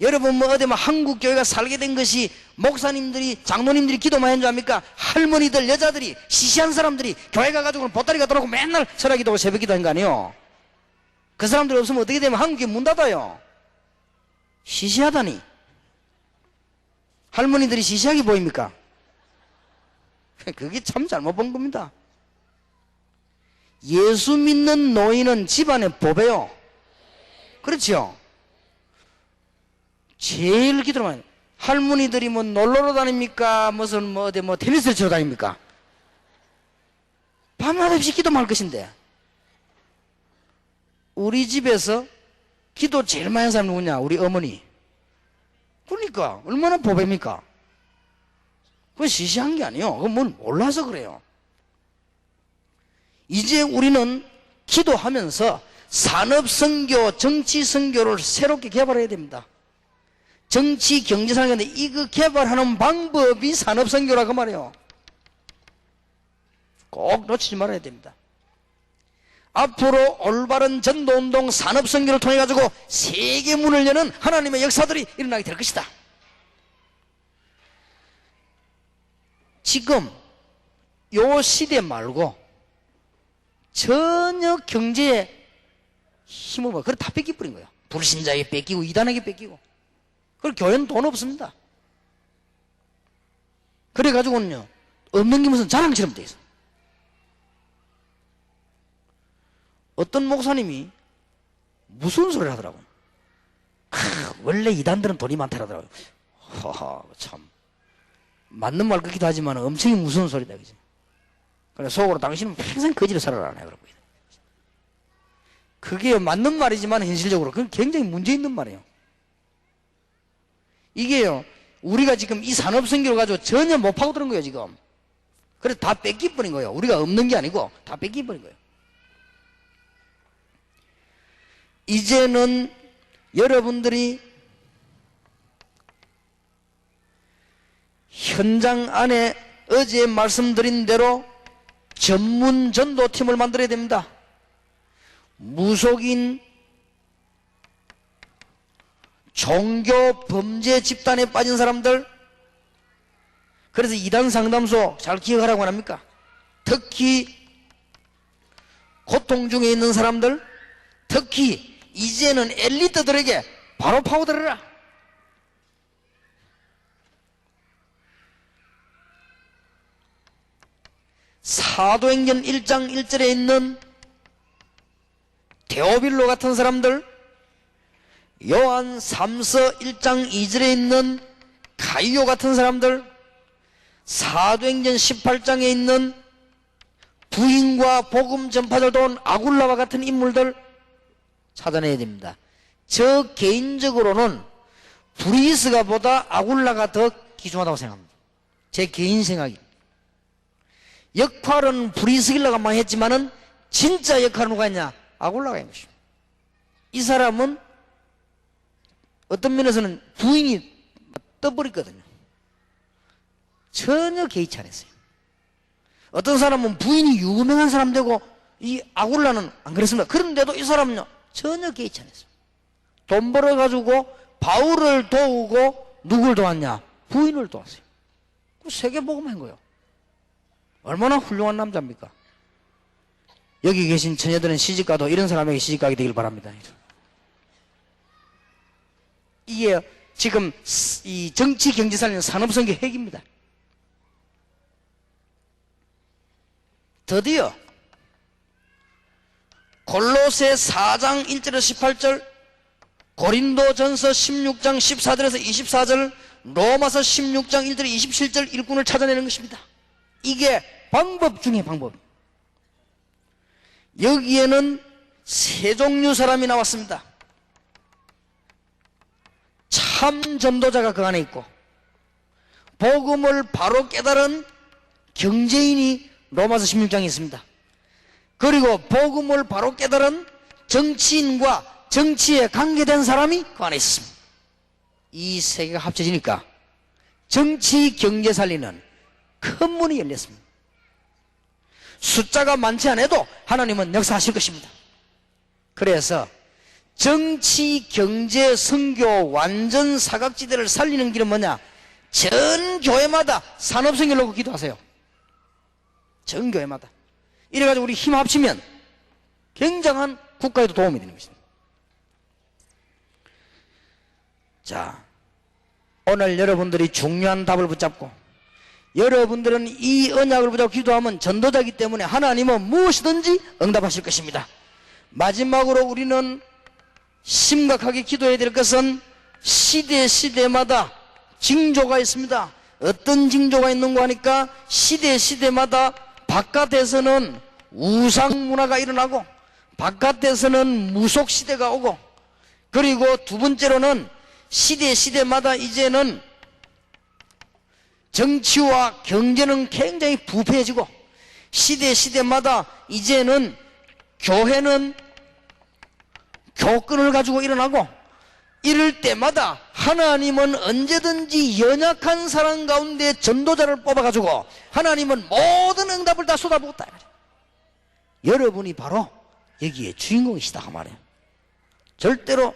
여러분 뭐 어디 뭐 한국 교회가 살게 된 것이 목사님들이 장로님들이 기도 많이 한 줄 압니까? 할머니들 여자들이 시시한 사람들이 교회 가가지고 보따리가 들어오고 맨날 설화 기도하고 새벽 기도한 거 아니에요? 그 사람들 없으면 어떻게 되면 한국에 문 닫아요. 시시하다니. 할머니들이 시시하게 보입니까? 그게 참 잘못 본 겁니다. 예수 믿는 노인은 집안의 보배요. 그렇죠? 제일 기도를 많이 해요. 할머니들이 뭐 놀러로 다닙니까? 무슨 뭐 어디 뭐 테니스를 치러 다닙니까? 밤낮 없이 기도만 할 것인데. 우리 집에서 기도 제일 많이 하는 사람 누구냐? 우리 어머니. 그러니까 얼마나 보배입니까? 그건 시시한 게 아니에요. 그건 뭘 몰라서 그래요. 이제 우리는 기도하면서 산업선교, 정치선교를 새롭게 개발해야 됩니다. 정치, 경제선교인데 이거 개발하는 방법이 산업선교라고 말이에요. 꼭 놓치지 말아야 됩니다. 앞으로 올바른 전도운동, 산업선교를 통해 가지고 세계 문을 여는 하나님의 역사들이 일어나게 될 것이다. 지금 요 시대 말고 전혀 경제에 힘을 봐. 그래 다 뺏기버린 거예요. 불신자에게 뺏기고 이단에게 뺏기고. 그리고 교회는 돈 없습니다. 그래가지고는요 없는 게 무슨 자랑처럼 돼 있어. 어떤 목사님이 무슨 소리를 하더라고요. 원래 이단들은 돈이 많다라더라고요. 허허, 참 맞는 말 같기도 하지만 엄청 무서운 소리다, 그지? 그래 속으로 당신은 평생 거지로 살아라 그러고. 그게 맞는 말이지만 현실적으로 그건 굉장히 문제 있는 말이에요. 이게요 우리가 지금 이 산업선교를 가지고 전혀 못 파고드는 거예요 지금. 그래서 다 뺏기버린 거예요. 우리가 없는 게 아니고 다 뺏기버린 거예요. 이제는 여러분들이 현장 안에 어제 말씀드린 대로 전문 전도팀을 만들어야 됩니다. 무속인 종교 범죄 집단에 빠진 사람들, 그래서 이단 상담소 잘 기억하라고 합니까? 특히 고통 중에 있는 사람들, 특히 이제는 엘리트들에게 바로 파고들어라. 사도행전 1장 1절에 있는 데오빌로 같은 사람들, 요한 3서 1장 2절에 있는 가이오 같은 사람들, 사도행전 18장에 있는 부인과 복음 전파자로 온 아굴라와 같은 인물들 찾아내야 됩니다. 저 개인적으로는 브리스가 보다 아굴라가 더 귀중하다고 생각합니다. 제 개인 생각이. 역할은 브리스길라가 많이 했지만은 진짜 역할은 누가 했냐? 아굴라가 한 것입니다. 이 사람은 어떤 면에서는 부인이 떠버렸거든요. 전혀 개의치 않았어요. 어떤 사람은 부인이 유명한 사람 되고 이 아굴라는 안 그랬습니다. 그런데도 이 사람은요 전혀 개의치 않았어요. 돈 벌어가지고 바울을 도우고 누굴 도왔냐? 부인을 도왔어요. 세계복음 한 거예요. 얼마나 훌륭한 남자입니까? 여기 계신 처녀들은 시집가도 이런 사람에게 시집가게 되길 바랍니다. 이게 지금 이 정치 경제 살리는 산업선교 핵입니다. 드디어 골로새 4장 1절에서 18절, 고린도전서 16장 14절에서 24절, 로마서 16장 1절에서 27절 일꾼을 찾아내는 것입니다. 이게 방법 중에 방법입니다. 여기에는 세 종류 사람이 나왔습니다. 참 전도자가 그 안에 있고, 복음을 바로 깨달은 경제인이 로마서 16장에 있습니다. 그리고 복음을 바로 깨달은 정치인과 정치에 관계된 사람이 그 안에 있습니다. 이 세 개가 합쳐지니까 정치 경제 살리는 큰 문이 열렸습니다. 숫자가 많지 않아도 하나님은 역사하실 것입니다. 그래서 정치, 경제, 선교 완전 사각지대를 살리는 길은 뭐냐? 전 교회마다 산업성을 놓고 기도하세요. 전 교회마다. 이래가지고 우리 힘 합치면 굉장한 국가에도 도움이 되는 것입니다. 자, 오늘 여러분들이 중요한 답을 붙잡고 여러분들은 이 언약을 붙잡고 기도하면 전도자이기 때문에 하나님은 무엇이든지 응답하실 것입니다. 마지막으로 우리는 심각하게 기도해야 될 것은 시대마다 징조가 있습니다. 어떤 징조가 있는가 하니까 시대마다 바깥에서는 우상 문화가 일어나고 바깥에서는 무속 시대가 오고, 그리고 두 번째로는 시대마다 이제는 정치와 경제는 굉장히 부패해지고, 시대마다 이제는 교회는 교권을 가지고 일어나고, 이럴 때마다 하나님은 언제든지 연약한 사람 가운데 전도자를 뽑아가지고 하나님은 모든 응답을 다 쏟아붓다. 여러분이 바로 여기에 주인공이시다 그 말이에요. 절대로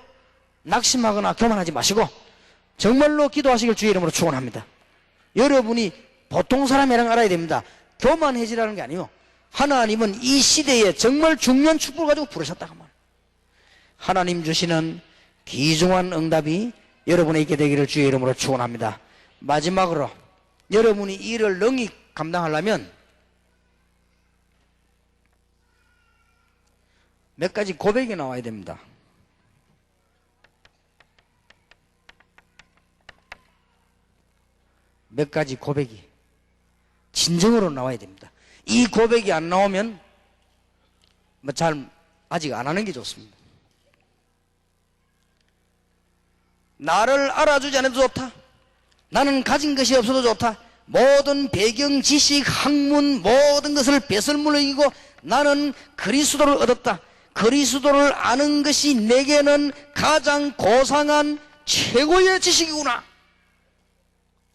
낙심하거나 교만하지 마시고 정말로 기도하시길 주의 이름으로 축원합니다. 여러분이 보통 사람이랑 알아야 됩니다. 교만해지라는 게 아니에요. 하나님은 이 시대에 정말 중요한 축복을 가지고 부르셨다 그 말이에요. 하나님 주시는 귀중한 응답이 여러분에 있게 되기를 주의 이름으로 축원합니다. 마지막으로 여러분이 이 일을 능히 감당하려면 몇 가지 고백이 나와야 됩니다. 몇 가지 고백이 진정으로 나와야 됩니다. 이 고백이 안 나오면 아직 안 하는 게 좋습니다. 나를 알아주지 않아도 좋다. 나는 가진 것이 없어도 좋다. 모든 배경, 지식, 학문 모든 것을 배설물로 이기고 나는 그리스도를 얻었다. 그리스도를 아는 것이 내게는 가장 고상한 최고의 지식이구나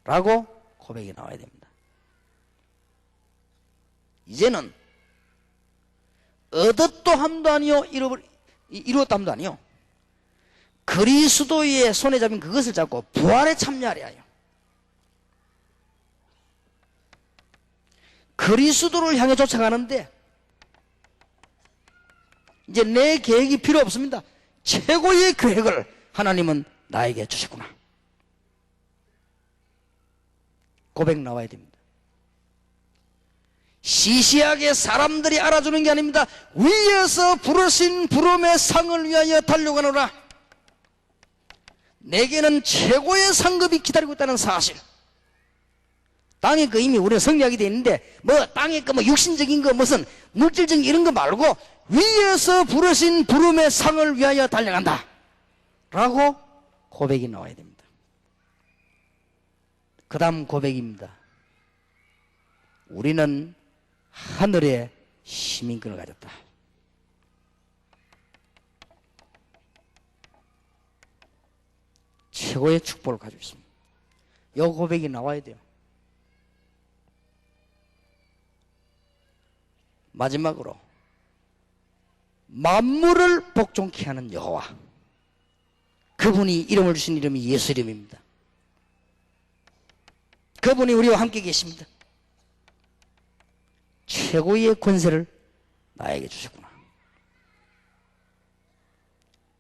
라고 고백이 나와야 됩니다. 이제는 얻었도 함도 아니요 이루었도 함도 아니요, 그리스도의 손에 잡힌 그것을 잡고 부활에 참여하려 하여 그리스도를 향해 쫓아가는데 이제 내 계획이 필요 없습니다. 최고의 계획을 하나님은 나에게 주셨구나. 고백 나와야 됩니다. 시시하게 사람들이 알아주는 게 아닙니다. 위에서 부르신 부름의 상을 위하여 달려가노라. 내게는 최고의 상급이 기다리고 있다는 사실. 땅에 그 이미 우리는 성리하게 되어 있는데 땅에 그 육신적인 거 무슨 물질적인 이런 거 말고 위에서 부르신 부름의 상을 위하여 달려간다 라고 고백이 나와야 됩니다. 그 다음 고백입니다. 우리는 하늘의 시민권을 가졌다. 최고의 축복을 가지고 있습니다. 이 고백이 나와야 돼요. 마지막으로 만물을 복종케 하는 여호와, 그분이 이름을 주신 이름이 예수 이름입니다. 그분이 우리와 함께 계십니다. 최고의 권세를 나에게 주셨구나.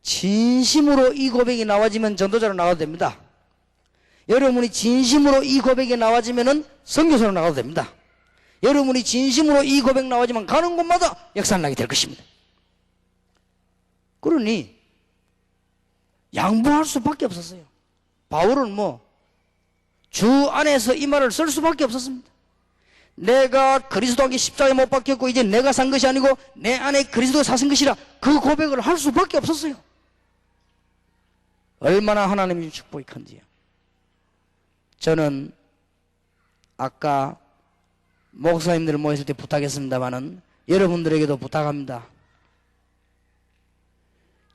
진심으로 이 고백이 나와지면 전도자로 나가도 됩니다. 여러분이 진심으로 이 고백이 나와지면 선교사로 나가도 됩니다. 여러분이 진심으로 이 고백 나와지면 가는 곳마다 역사를 나게 될 것입니다. 그러니 양보할 수밖에 없었어요. 바울은 주 안에서 이 말을 쓸 수밖에 없었습니다. 내가 그리스도에게 십자가에 못 박혔고 이제 내가 산 것이 아니고 내 안에 그리스도가 사신 것이라, 그 고백을 할 수밖에 없었어요. 얼마나 하나님의 축복이 큰지요. 저는 아까 목사님들 모였을 때 부탁했습니다마는 여러분들에게도 부탁합니다.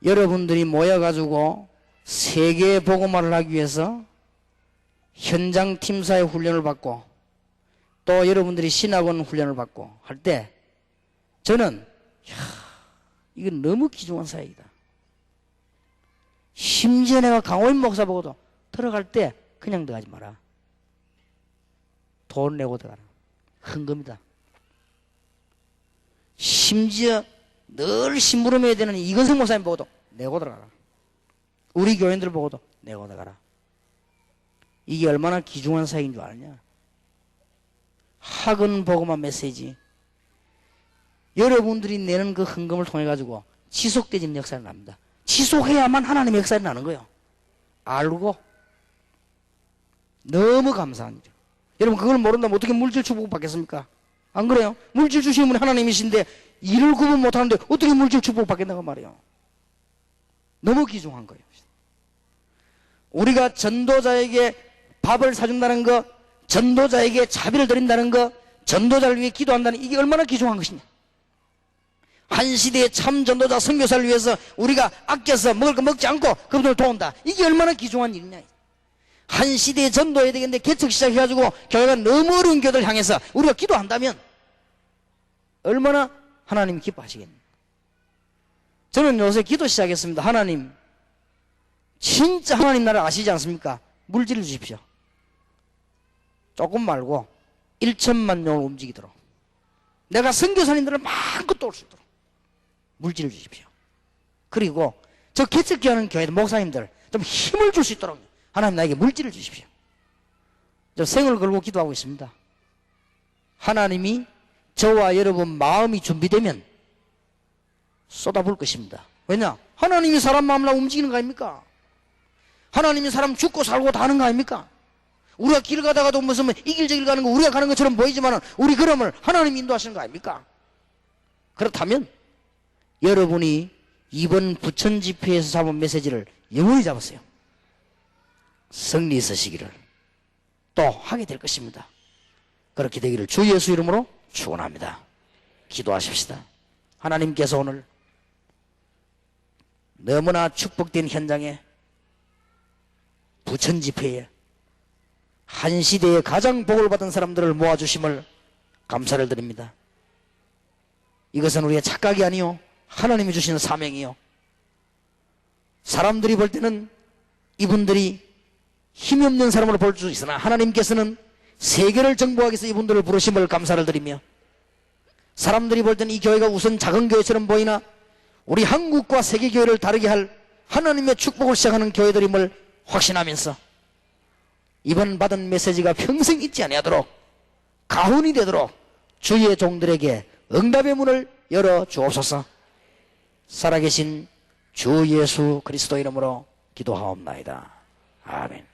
여러분들이 모여가지고 세계 복음화를 하기 위해서 현장 팀사의 훈련을 받고 또 여러분들이 신학원 훈련을 받고 할 때 저는 이건 너무 귀중한 사역이다. 심지어 내가 강호인 목사 보고도 들어갈 때 그냥 들어가지 마라. 돈 내고 들어가라. 헌금이다. 심지어 늘 심부름해야 되는 이건성 목사님 보고도 내고 들어가라. 우리 교인들 보고도 내고 들어가라. 이게 얼마나 귀중한 사역인 줄 아느냐. 학은 보고만 메시지. 여러분들이 내는 그 헌금을 통해 가지고 지속되는 역사가 납니다. 지속해야만 하나님의 역사가 나는 거예요. 알고 너무 감사한 일. 여러분 그걸 모른다면 어떻게 물질 축복 받겠습니까? 안 그래요? 물질 주시는 분이 하나님이신데 일을 구분 못하는데 어떻게 물질 축복 받겠다고 말이에요. 너무 귀중한 거예요. 우리가 전도자에게 밥을 사준다는 거, 전도자에게 자비를 드린다는 거, 전도자를 위해 기도한다는 이게 얼마나 귀중한 것이냐. 한 시대의 참 전도자 선교사를 위해서 우리가 아껴서 먹을 거 먹지 않고 그분을 도운다. 이게 얼마나 귀중한 일이냐. 한 시대의 전도해야 되겠는데 개척 시작해가지고 교회가 너무 어려운 교회를 향해서 우리가 기도한다면 얼마나 하나님 기뻐하시겠냐. 저는 요새 기도 시작했습니다. 하나님, 진짜 하나님 나라 아시지 않습니까? 물질을 주십시오. 조금 말고 1천만 명을 움직이도록, 내가 선교사님들을 마음껏 도울 수 있도록 물질을 주십시오. 그리고 저 개척기하는 교회 목사님들 좀 힘을 줄 수 있도록 하나님 나에게 물질을 주십시오. 저 생을 걸고 기도하고 있습니다. 하나님이 저와 여러분 마음이 준비되면 쏟아부을 것입니다. 왜냐? 하나님이 사람 마음을 움직이는 거 아닙니까? 하나님이 사람 죽고 살고 다 하는 거 아닙니까? 우리가 길 가다가도 무슨 이 길 저 길 가는 거 우리가 가는 것처럼 보이지만 우리 걸음을 하나님이 인도하시는 거 아닙니까? 그렇다면 여러분이 이번 부천 집회에서 잡은 메시지를 영원히 잡았어요. 승리 있으시기를 또 하게 될 것입니다. 그렇게 되기를 주 예수 이름으로 축원합니다. 기도하십시다. 하나님께서 오늘 너무나 축복된 현장에 부천 집회에 한 시대에 가장 복을 받은 사람들을 모아주심을 감사를 드립니다. 이것은 우리의 착각이 아니요 하나님이 주시는 사명이요, 사람들이 볼 때는 이분들이 힘이 없는 사람으로 볼 수 있으나 하나님께서는 세계를 정복하기 위해서 이분들을 부르심을 감사를 드리며, 사람들이 볼 때는 이 교회가 우선 작은 교회처럼 보이나 우리 한국과 세계 교회를 다르게 할 하나님의 축복을 시작하는 교회들임을 확신하면서 이번 받은 메시지가 평생 잊지 아니하도록 가훈이 되도록 주의 종들에게 응답의 문을 열어 주옵소서. 살아계신 주 예수 그리스도 이름으로 기도하옵나이다. 아멘.